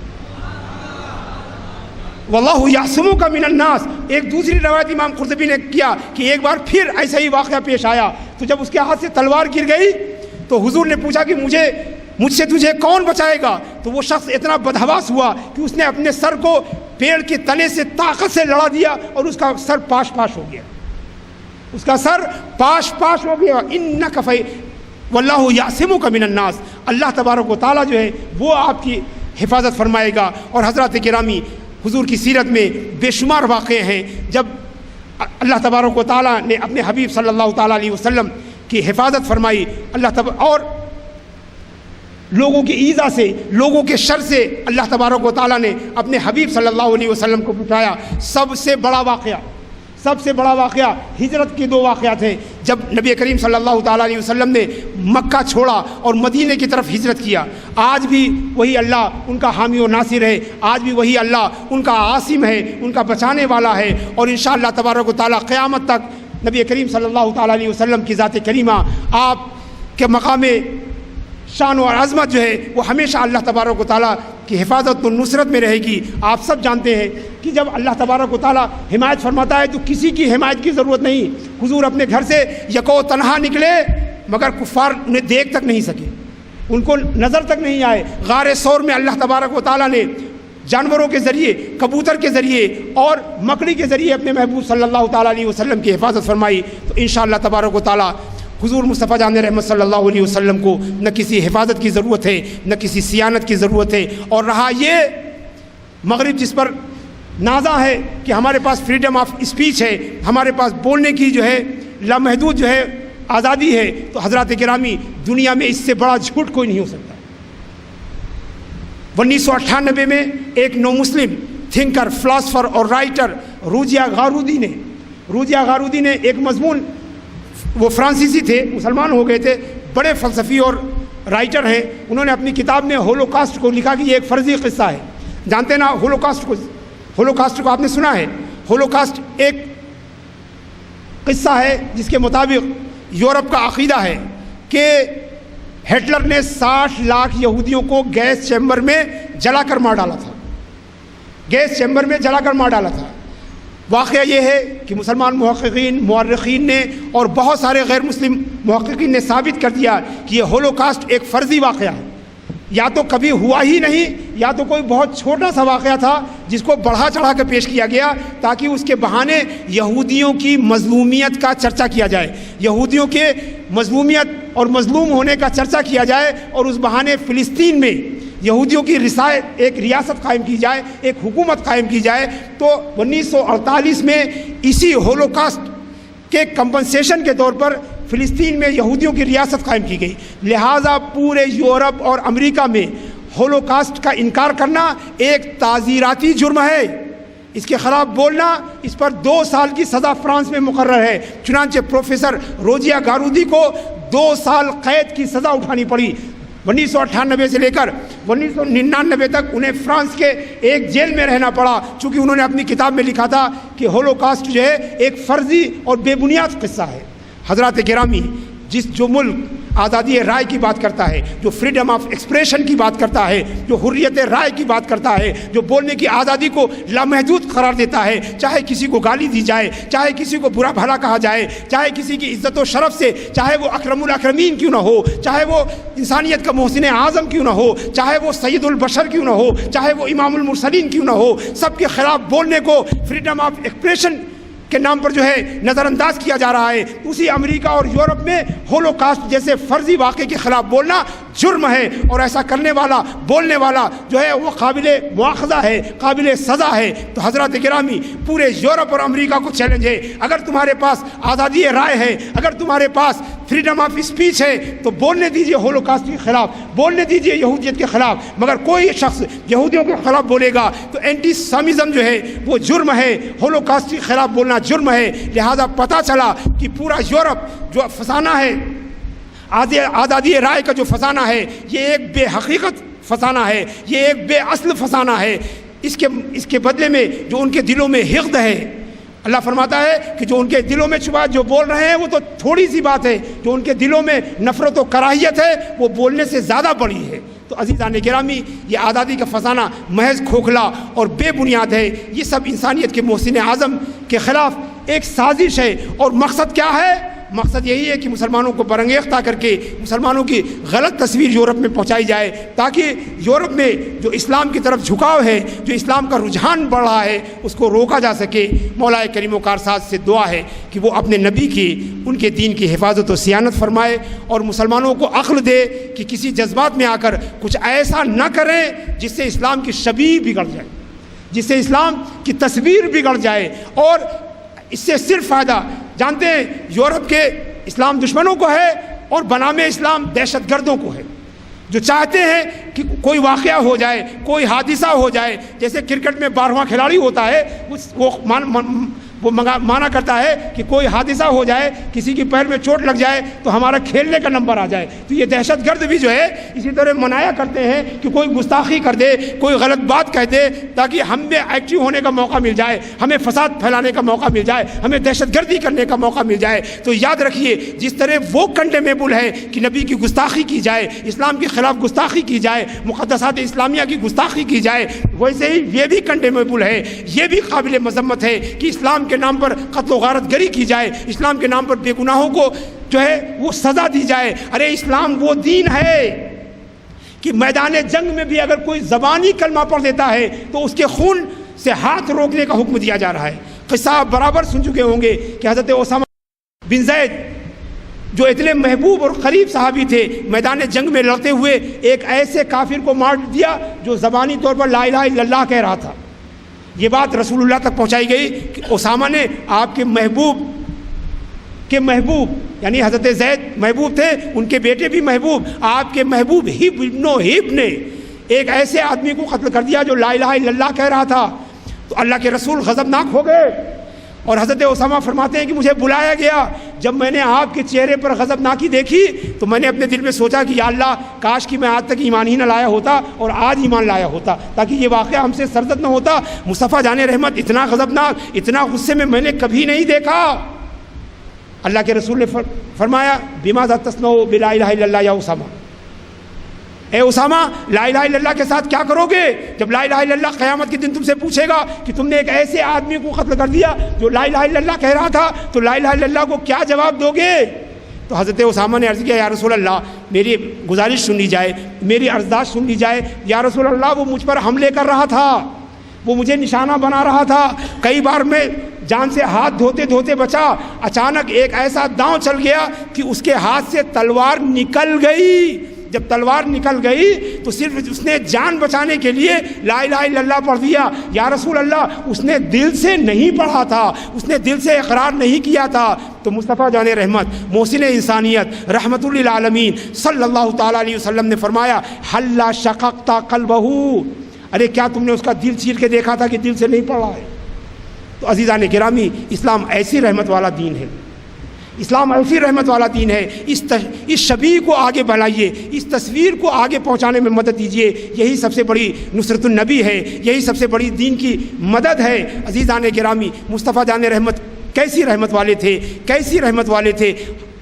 واللہ یعصمک من الناس. ایک دوسری روایت امام قرطبی نے کیا کہ ایک بار پھر ایسا ہی واقعہ پیش آیا تو جب اس کے ہاتھ سے تلوار گر گئی تو حضور نے پوچھا کہ مجھ سے تجھے کون بچائے گا. تو وہ شخص اتنا بدحواس ہوا کہ اس نے اپنے سر کو پیڑ کے تنے سے طاقت سے لڑا دیا اور اس کا سر پاش پاش ہو گیا، اس کا سر پاش پاش ہو گیا. انک واللہ یعصمک من الناس. اللہ تبارک و تعالیٰ جو ہے وہ آپ کی حفاظت فرمائے گا. اور حضرات گرامی، حضور کی سیرت میں بے شمار واقعے ہیں جب اللہ تبارک و تعالیٰ نے اپنے حبیب صلی اللہ تعالیٰ علیہ وسلم کی حفاظت فرمائی. اور لوگوں کی ایذا سے، لوگوں کے شر سے اللہ تبارک و تعالیٰ نے اپنے حبیب صلی اللہ علیہ وسلم کو بچایا. سب سے بڑا واقعہ ہجرت کے 2 واقعات ہیں. جب نبی کریم صلی اللہ تعالیٰ علیہ وسلم نے مکہ چھوڑا اور مدینے کی طرف ہجرت کیا. آج بھی وہی اللہ ان کا حامی و ناصر ہے، آج بھی وہی اللہ ان کا عاصم ہے، ان کا بچانے والا ہے. اور انشاءاللہ تبارک و تعالیٰ قیامت تک نبی کریم صلی اللہ تعالیٰ علیہ وسلم کی ذات کریمہ، آپ کے مقام شان و عظمت جو ہے وہ ہمیشہ اللہ تبارک و تعالیٰ کی حفاظت و نصرت میں رہے گی. آپ سب جانتے ہیں کہ جب اللہ تبارک و تعالیٰ حمایت فرماتا ہے تو کسی کی حمایت کی ضرورت نہیں. حضور اپنے گھر سے یکو تنہا نکلے مگر کفار انہیں دیکھ تک نہیں سکے، ان کو نظر تک نہیں آئے. غار ثور میں اللہ تبارک و تعالیٰ نے جانوروں کے ذریعے، کبوتر کے ذریعے اور مکڑی کے ذریعے اپنے محبوب صلی اللہ تعالیٰ علیہ وسلم کی حفاظت فرمائی. تو انشاءاللہ تبارک و تعالیٰ حضور مصطفیٰ جان رحمت صلی اللہ علیہ وسلم کو نہ کسی حفاظت کی ضرورت ہے، نہ کسی سیانت کی ضرورت ہے. اور رہا یہ مغرب جس پر نازا ہے کہ ہمارے پاس فریڈم آف اسپیچ ہے، ہمارے پاس بولنے کی جو ہے لامحدود جو ہے آزادی ہے، تو حضرات گرامی دنیا میں اس سے بڑا جھوٹ کوئی نہیں ہو سکتا. 1998 میں ایک نو مسلم تھنکر، فلاسفر اور رائٹر روزیا غارودی نے ایک مضمون، وہ فرانسیسی تھے، مسلمان ہو گئے تھے، بڑے فلسفی اور رائٹر ہیں. انہوں نے اپنی کتاب میں ہولوکاسٹ کو لکھا کہ یہ ایک فرضی قصہ ہے. جانتے نا ہولوکاسٹ کو آپ نے سنا ہے. ہولوکاسٹ ایک قصہ ہے جس کے مطابق یورپ کا عقیدہ ہے کہ ہٹلر نے 60 لاکھ یہودیوں کو گیس چیمبر میں جلا کر مار ڈالا تھا. واقعہ یہ ہے کہ مسلمان محققین، مورخین نے اور بہت سارے غیر مسلم محققین نے ثابت کر دیا کہ یہ ہولوکاسٹ ایک فرضی واقعہ ہے. یا تو کبھی ہوا ہی نہیں یا تو کوئی بہت چھوٹا سا واقعہ تھا جس کو بڑھا چڑھا کر پیش کیا گیا تاکہ اس کے بہانے یہودیوں کی مظلومیت کا چرچا کیا جائے، یہودیوں کے مظلومیت اور مظلوم ہونے کا چرچا کیا جائے، اور اس بہانے فلسطین میں یہودیوں کی رسایت ایک ریاست قائم کی جائے، ایک حکومت قائم کی جائے. تو 1948 میں اسی ہولوکاسٹ کے کمپنسیشن کے طور پر فلسطین میں یہودیوں کی ریاست قائم کی گئی. لہٰذا پورے یورپ اور امریکہ میں ہولوکاسٹ کا انکار کرنا ایک تعزیراتی جرم ہے. اس کے خلاف بولنا، اس پر 2 سال کی سزا فرانس میں مقرر ہے. چنانچہ پروفیسر روجیا گارودی کو 2 سال قید کی سزا اٹھانی پڑی. 1998 سے لے کر 1999 تک انہیں فرانس کے ایک جیل میں رہنا پڑا، چونکہ انہوں نے اپنی کتاب میں لکھا تھا کہ ہولوکاسٹ جو ہے ایک فرضی اور بے بنیاد قصہ ہے. حضرات گرامی، جو ملک آزادی رائے کی بات کرتا ہے، جو فریڈم آف ایکسپریشن کی بات کرتا ہے، جو حریت رائے کی بات کرتا ہے، جو بولنے کی آزادی کو لامحدود قرار دیتا ہے، چاہے کسی کو گالی دی جائے، چاہے کسی کو برا بھلا کہا جائے، چاہے کسی کی عزت و شرف سے، چاہے وہ اکرم الاکرمین کیوں نہ ہو، چاہے وہ انسانیت کا محسن اعظم کیوں نہ ہو، چاہے وہ سید البشر کیوں نہ ہو، چاہے وہ امام المرسلین کیوں نہ ہو، سب کے خلاف بولنے کو فریڈم آف ایکسپریشن کے نام پر جو ہے نظر انداز کیا جا رہا ہے. اسی امریکہ اور یورپ میں ہولوکاسٹ جیسے فرضی واقعے کے خلاف بولنا جرم ہے، اور ایسا کرنے والا، بولنے والا جو ہے وہ قابل مواخذہ ہے، قابل سزا ہے. تو حضرات گرامی، پورے یورپ اور امریکہ کو چیلنج ہے، اگر تمہارے پاس آزادی رائے ہے، اگر تمہارے پاس فریڈم آف اسپیچ ہے، تو بولنے دیجئے ہولوکاسٹ کے خلاف، بولنے دیجئے یہودیت کے خلاف. مگر کوئی شخص یہودیوں کے خلاف بولے گا تو اینٹی سیمزم جو ہے وہ جرم ہے، ہولوکاسٹ کے خلاف بولنا جرم ہے. لہذا پتہ چلا کہ پورا یورپ جو فسانہ ہے، آزادی رائے کا جو فسانہ ہے، یہ ایک بے حقیقت فسانہ ہے، یہ ایک بے اصل فسانہ ہے. اس کے بدلے میں جو ان کے دلوں میں حقد ہے، اللہ فرماتا ہے کہ جو ان کے دلوں میں چھپا جو بول رہے ہیں وہ تو تھوڑی سی بات ہے، جو ان کے دلوں میں نفرت و کراہیت ہے وہ بولنے سے زیادہ بڑی ہے. تو عزیزان گرامی، یہ آزادی کا فسانہ محض کھوکھلا اور بے بنیاد ہے. یہ سب انسانیت کے محسن اعظم کے خلاف ایک سازش ہے. اور مقصد کیا ہے؟ مقصد یہی ہے کہ مسلمانوں کو برانگیختہ کر کے مسلمانوں کی غلط تصویر یورپ میں پہنچائی جائے، تاکہ یورپ میں جو اسلام کی طرف جھکاؤ ہے، جو اسلام کا رجحان بڑھ رہا ہے، اس کو روکا جا سکے. مولا کریم و کارساز سے دعا ہے کہ وہ اپنے نبی کی، ان کے دین کی حفاظت و صیانت فرمائے، اور مسلمانوں کو عقل دے کہ کسی جذبات میں آ کر کچھ ایسا نہ کریں جس سے اسلام کی شبیہ بگڑ جائے، جس سے اسلام کی تصویر بگڑ جائے. اور اس سے صرف فائدہ، جانتے ہیں، یورپ کے اسلام دشمنوں کو ہے اور بنام اسلام دہشت گردوں کو ہے، جو چاہتے ہیں کہ کوئی واقعہ ہو جائے، کوئی حادثہ ہو جائے. جیسے کرکٹ میں 12واں کھلاڑی ہوتا ہے، وہ مانا کرتا ہے کہ کوئی حادثہ ہو جائے، کسی کی پیر میں چوٹ لگ جائے تو ہمارا کھیلنے کا نمبر آ جائے. تو یہ دہشت گرد بھی جو ہے اسی طرح منایا کرتے ہیں کہ کوئی گستاخی کر دے، کوئی غلط بات کہہ دے، تاکہ ہم میں ایکٹیو ہونے کا موقع مل جائے، ہمیں فساد پھیلانے کا موقع مل جائے، ہمیں دہشت گردی کرنے کا موقع مل جائے. تو یاد رکھیے، جس طرح وہ کنڈیمیبل ہے کہ نبی کی گستاخی کی جائے، اسلام کے خلاف گستاخی کی جائے، مقدسات اسلامیہ کی گستاخی کی جائے، ویسے ہی یہ بھی کنڈیمیبل ہے، یہ بھی قابل مذمت ہے کہ اسلام کے نام پر قتل و غارت گری کی جائے، اسلام کے نام پر بے گناہوں کو جو ہے وہ سزا دی جائے. ارے اسلام وہ دین ہے کہ میدان جنگ میں بھی اگر کوئی زبانی کلمہ پڑھ دیتا ہے تو اس کے خون سے ہاتھ روکنے کا حکم دیا جا رہا ہے. قصہ آپ برابر سن چکے ہوں گے کہ حضرت اسامہ بن زید جو اتنے محبوب اور قریب صحابی تھے، میدان جنگ میں لڑتے ہوئے ایک ایسے کافر کو مار دیا جو زبانی طور پر لا الہ الا اللہ کہہ رہا تھا. یہ بات رسول اللہ تک پہنچائی گئی کہ اسامہ نے آپ کے محبوب یعنی حضرت زید محبوب تھے، ان کے بیٹے بھی محبوب، آپ کے محبوب ہب نے ایک ایسے آدمی کو قتل کر دیا جو لا الہ الا اللہ کہہ رہا تھا. تو اللہ کے رسول غضبناک ہو گئے، اور حضرت اسامہ فرماتے ہیں کہ مجھے بلایا گیا. جب میں نے آپ کے چہرے پر غضبناکی دیکھی تو میں نے اپنے دل میں سوچا کہ یا اللہ، کاش کہ میں آج تک ایمان ہی نہ لایا ہوتا اور آج ایمان لایا ہوتا، تاکہ یہ واقعہ ہم سے سرزد نہ ہوتا. مصطفیٰ جان رحمت اتنا غضبناک، اتنا غصے میں نے کبھی نہیں دیکھا. اللہ کے رسول نے فرمایا بماذا تصنع بلا الہ الا اللہ یا اسامہ، اے اسامہ لا الہ الا اللہ کے ساتھ کیا کرو گے جب لا الہ الا اللہ قیامت کے دن تم سے پوچھے گا کہ تم نے ایک ایسے آدمی کو قتل کر دیا جو لا الہ الا اللہ کہہ رہا تھا، تو لا الہ الا اللہ کو کیا جواب دو گے؟ تو حضرت اسامہ نے عرض کیا یا رسول اللہ، میری گزارش سن لی جائے، میری عرضداشت سن لی جائے. یا رسول اللہ، وہ مجھ پر حملے کر رہا تھا، وہ مجھے نشانہ بنا رہا تھا، کئی بار میں جان سے ہاتھ دھوتے دھوتے بچا، اچانک ایک ایسا داؤں چل گیا کہ اس کے ہاتھ سے تلوار نکل گئی. جب تلوار نکل گئی تو صرف اس نے جان بچانے کے لیے لا الہ الا اللہ پڑھ دیا. یا رسول اللہ اس نے دل سے نہیں پڑھا تھا, اس نے دل سے اقرار نہیں کیا تھا. تو مصطفیٰ جان رحمت محسن انسانیت رحمت للعالمین صلی اللہ تعالیٰ علیہ وسلم نے فرمایا حلا شققت قلبہ, ارے کیا تم نے اس کا دل چیر کے دیکھا تھا کہ دل سے نہیں پڑھا ہے؟ تو عزیزان گرامی, اسلام ایسی رحمت والا دین ہے, اسلام ایسی رحمت والا دین ہے. اس شبیہ کو آگے بڑھائیے, اس تصویر کو آگے پہنچانے میں مدد دیجیے. یہی سب سے بڑی نصرت النبی ہے, یہی سب سے بڑی دین کی مدد ہے. عزیزان گرامی, مصطفیٰ جان رحمت کیسی رحمت والے تھے, کیسی رحمت والے تھے.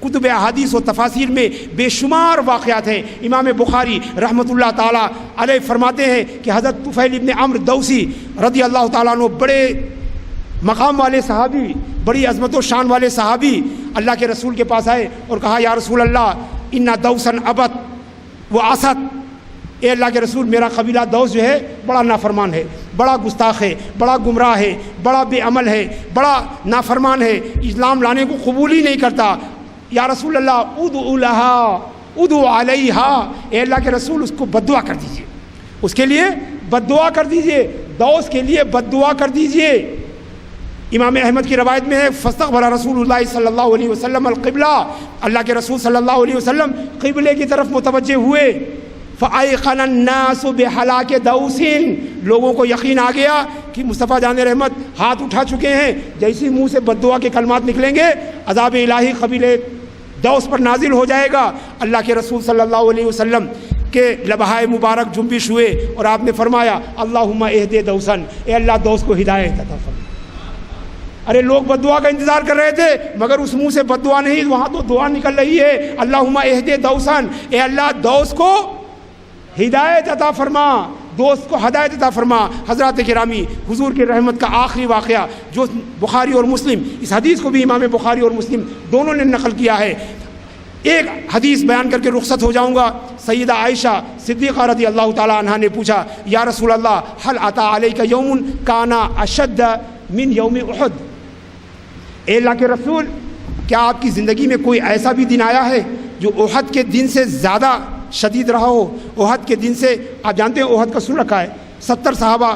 کتب احادیث و تفاسیر میں بے شمار واقعات ہیں. امام بخاری رحمۃ اللہ تعالیٰ علیہ فرماتے ہیں کہ حضرت طفیل ابن عمرو دوسی رضی اللہ تعالیٰ عنہ بڑے مقام والے صحابی, بڑی عظمت و شان والے صحابی اللہ کے رسول کے پاس آئے اور کہا یا رسول اللہ انا دوسن ابت و اسد, اے اللہ کے رسول میرا قبیلہ دوس جو ہے بڑا نافرمان ہے, بڑا گستاخ ہے, بڑا گمراہ ہے, بڑا بے عمل ہے, بڑا نافرمان ہے, اسلام لانے کو قبول ہی نہیں کرتا. یا رسول اللہ ادعو لہا ادعو علیہا, اے اللہ کے رسول اس کو بد دعا کر دیجئے, اس کے لیے بد دعا کر دیجئے, دوس کے لیے بد دعا کر دیجئے. امام احمد کی روایت میں ہے فاستقبل رسول اللہ صلی اللہ علیہ وسلم القبلہ, اللہ کے رسول صلی اللہ علیہ وسلم قبلے کی طرف متوجہ ہوئے. فأيقن الناس بحلاک دوس, لوگوں کو یقین آ گیا کہ مصطفیٰ جان رحمت ہاتھ اٹھا چکے ہیں, جیسے منہ سے بد دعا کے کلمات نکلیں گے عذاب الہی قبیلے دوس پر نازل ہو جائے گا. اللہ کے رسول صلی اللہ علیہ وسلم کے لبہائے مبارک جنبش ہوئے اور آپ نے فرمایا اللہم اہد دوسن, اے اللہ دوس کو ہدایت عطا فرما. ارے لوگ بد دعا کا انتظار کر رہے تھے مگر اس منہ سے بد دعا نہیں, وہاں تو دعا نکل رہی ہے اللہم اہد دوسن, اے اللہ دوس کو ہدایت عطا فرما, دوست کو ہدایت عطا فرما. حضرات گرامی, حضور کی رحمت کا آخری واقعہ جو بخاری اور مسلم, اس حدیث کو بھی امام بخاری اور مسلم دونوں نے نقل کیا ہے. ایک حدیث بیان کر کے رخصت ہو جاؤں گا. سیدہ عائشہ صدیقہ رضی اللہ تعالی عنہا نے پوچھا یا رسول اللہ هل اتی علیک یوم کان اشد من یوم احد, اے اللہ کے رسول کیا آپ کی زندگی میں کوئی ایسا بھی دن آیا ہے جو احد کے دن سے زیادہ شدید رہا ہو؟ احد کے دن سے, آپ جانتے ہیں احد کا سن رکھا ہے, 70 صحابہ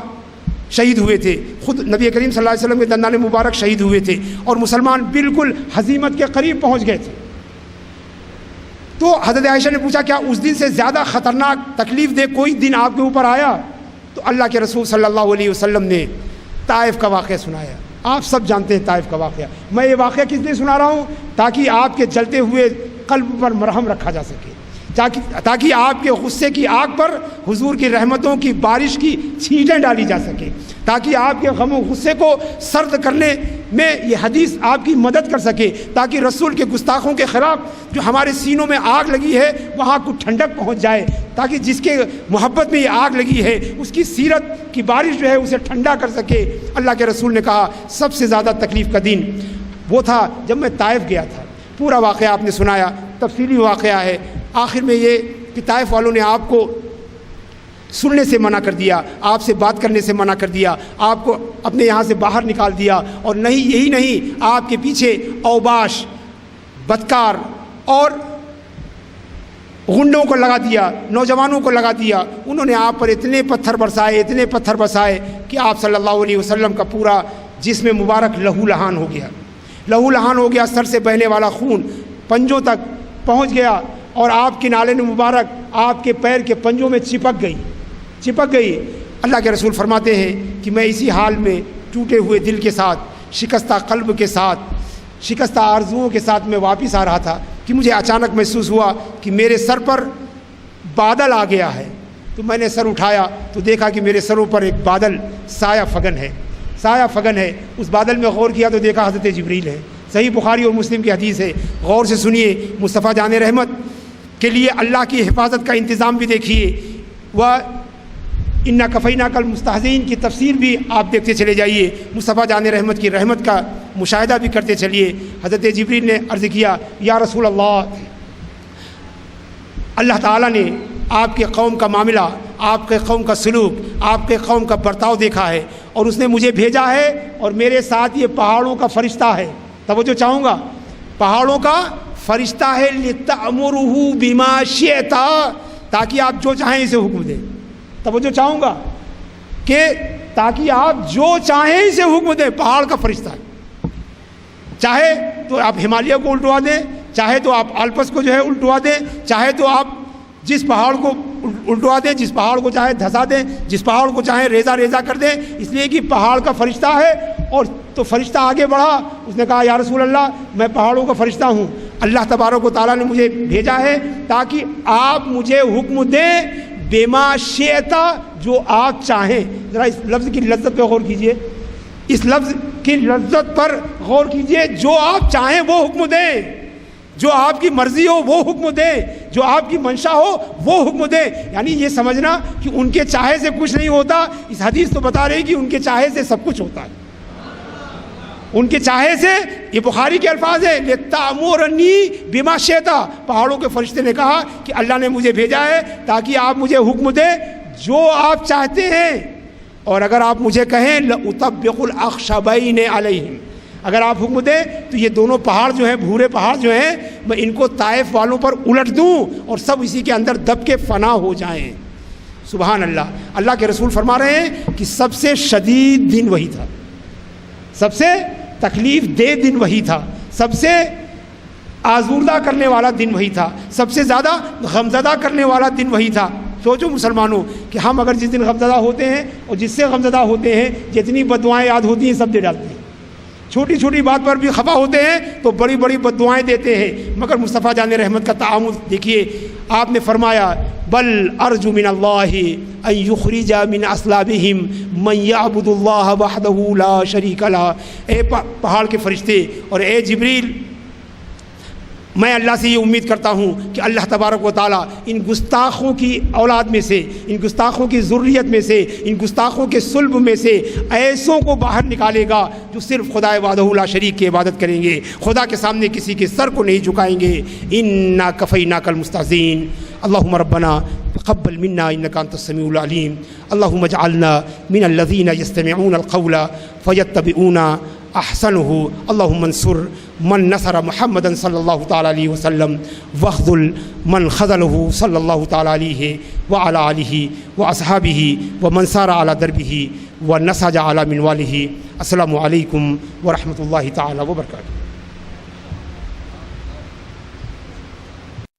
شہید ہوئے تھے, خود نبی کریم صلی اللہ علیہ وسلم کے دندان مبارک شہید ہوئے تھے اور مسلمان بالکل ہزیمت کے قریب پہنچ گئے تھے. تو حضرت عائشہ نے پوچھا کیا اس دن سے زیادہ خطرناک تکلیف دہ کوئی دن آپ کے اوپر آیا؟ تو اللہ کے رسول صلی اللہ علیہ وسلم نے طائف کا واقعہ سنایا. آپ سب جانتے ہیں طائف کا واقعہ. میں یہ واقعہ کس لیے سنا رہا ہوں؟ تاکہ آپ کے جلتے ہوئے قلب پر مرہم رکھا جا سکے, تاکہ آپ کے غصے کی آگ پر حضور کی رحمتوں کی بارش کی چھینٹیں ڈالی جا سکے, تاکہ آپ کے غم و غصے کو سرد کرنے میں یہ حدیث آپ کی مدد کر سکے, تاکہ رسول کے گستاخوں کے خلاف جو ہمارے سینوں میں آگ لگی ہے وہاں کو ٹھنڈک پہنچ جائے, تاکہ جس کے محبت میں یہ آگ لگی ہے اس کی سیرت کی بارش جو ہے اسے ٹھنڈا کر سکے. اللہ کے رسول نے کہا سب سے زیادہ تکلیف کا دن وہ تھا جب میں طائف گیا تھا. پورا واقعہ آپ نے سنایا, تفصیلی واقعہ ہے. آخر میں یہ کہ طائف والوں نے آپ کو سننے سے منع کر دیا, آپ سے بات کرنے سے منع کر دیا, آپ کو اپنے یہاں سے باہر نکال دیا, اور نہیں یہی نہیں آپ کے پیچھے اوباش, بدکار اور غنڈوں کو لگا دیا, نوجوانوں کو لگا دیا. انہوں نے آپ پر اتنے پتھر برسائے کہ آپ صلی اللہ علیہ وسلم کا پورا جسم مبارک لہو لہان ہو گیا, سر سے بہنے والا خون پنجوں تک پہنچ گیا اور آپ کی نالین مبارک آپ کے پیر کے پنجوں میں چپک گئی. اللہ کے رسول فرماتے ہیں کہ میں اسی حال میں ٹوٹے ہوئے دل کے ساتھ, شکستہ قلب کے ساتھ, شکستہ آرزوؤں کے ساتھ میں واپس آ رہا تھا کہ مجھے اچانک محسوس ہوا کہ میرے سر پر بادل آ گیا ہے. تو میں نے سر اٹھایا تو دیکھا کہ میرے سروں پر ایک بادل سایہ فگن ہے. اس بادل میں غور کیا تو دیکھا حضرت جبریل ہے. صحیح بخاری اور مسلم کی حدیث ہے, غور سے سنیے. مصطفیٰ جان رحمت کے لیے اللہ کی حفاظت کا انتظام بھی دیکھیے. اِنَّا کَفَيْنَاكَ الْمُسْتَهْزِئِينَ کی تفسیر بھی آپ دیکھتے چلے جائیے. مصطفیٰ جان رحمت کی رحمت کا مشاہدہ بھی کرتے چلیے. حضرت جبریل نے عرض کیا یا رسول اللہ تعالیٰ نے آپ کے قوم کا معاملہ, آپ کے قوم کا سلوک, آپ کے قوم کا برتاؤ دیکھا ہے اور اس نے مجھے بھیجا ہے اور میرے ساتھ یہ پہاڑوں کا فرشتہ ہے. توجہ چاہوں گا, پہاڑوں کا فرشتہ ہے لِتَأْمُرُهُ بِمَا شِئْتَ، تاکہ آپ جو چاہیں اسے حکم دیں. توجہ چاہوں گا کہ تاکہ آپ جو چاہیں اسے حکم دیں. پہاڑ کا فرشتہ ہے، چاہے تو آپ ہمالیہ کو الٹوا دیں، چاہے تو آپ آلپس کو جو ہے الٹوا دیں، چاہے تو آپ جس پہاڑ کو الٹوا دیں، جس پہاڑ کو چاہے دھسا دیں، جس پہاڑ کو چاہے ریزہ ریزہ کر دیں، اس لیے کہ پہاڑ کا فرشتہ ہے. اور تو فرشتہ آگے بڑھا، اس نے کہا یا رسول اللہ میں پہاڑوں کا فرشتہ ہوں، اللہ تبارک و تعالیٰ نے مجھے بھیجا ہے تاکہ آپ مجھے حکم دیں بما شئت، جو آپ چاہیں. ذرا اس لفظ کی لذت پہ غور کیجئے، اس لفظ کی لذت پر غور کیجئے. جو آپ چاہیں وہ حکم دیں، جو آپ کی مرضی ہو وہ حکم دیں، جو آپ کی منشا ہو وہ حکم دیں. یعنی یہ سمجھنا کہ ان کے چاہے سے کچھ نہیں ہوتا، اس حدیث تو بتا رہی کہ ان کے چاہے سے سب کچھ ہوتا ہے. ان کے چاہے سے، یہ بخاری کے الفاظ ہیں لِتَأْمُرَنِي بِمَا شِئْتَ، پہاڑوں کے فرشتے نے کہا کہ اللہ نے مجھے بھیجا ہے تاکہ آپ مجھے حکم دیں جو آپ چاہتے ہیں. اور اگر آپ مجھے کہیں لَأُطَبِّقُ الْأَخْشَبَيْنِ عَلَيْهِمْ، اگر آپ حکم دیں تو یہ دونوں پہاڑ جو ہیں، بھورے پہاڑ جو ہیں، میں ان کو طائف والوں پر الٹ دوں اور سب اسی کے اندر دب کے فنا ہو جائیں. سبحان اللہ. اللہ کے رسول فرما رہے ہیں کہ سب سے شدید دن وہی تھا، سب سے تکلیف دہ دن وہی تھا، سب سے آزردہ کرنے والا دن وہی تھا، سب سے زیادہ غمزدہ کرنے والا دن وہی تھا. سوچو مسلمانوں کہ ہم اگر جس دن غمزدہ ہوتے ہیں اور جس سے غمزدہ ہوتے ہیں، جتنی بددعائیں یاد ہوتی ہیں سب دے ڈالتے ہیں. چھوٹی چھوٹی بات پر بھی خفا ہوتے ہیں تو بڑی بڑی بددعائیں دیتے ہیں. مگر مصطفیٰ جان رحمت کا تعامل دیکھیے، آپ نے فرمایا بل ارجو من اللہ ان یخرج من اصلابہم من یعبد اللہ وحدہ لا شریک لہ. اے پہاڑ کے فرشتے اور اے جبریل، میں اللہ سے یہ امید کرتا ہوں کہ اللہ تبارک و تعالیٰ ان گستاخوں کی اولاد میں سے، ان گستاخوں کی ذریت میں سے، ان گستاخوں کے صلب میں سے ایسوں کو باہر نکالے گا جو صرف خدا وحدہ لا شریک کی عبادت کریں گے، خدا کے سامنے کسی کے سر کو نہیں جھکائیں گے. انا کفیناک المستہزئین. اللہم ربنا تقبل منا انک انت السمیع العلیم. اللہم اجعلنا من الذین یستمعون القول فیتبعون احسنہ. اللہم انصر من نصر محمدا صلی اللہ تعالیٰ علیہ وسلم واخذل من خذلہ صلی اللہ تعالیٰ علیہ وعلی آلہ واصحابہ ومن سار علی دربہ ونسج علی منوالہ. السلام علیکم ورحمۃ اللہ تعالیٰ وبرکاتہ.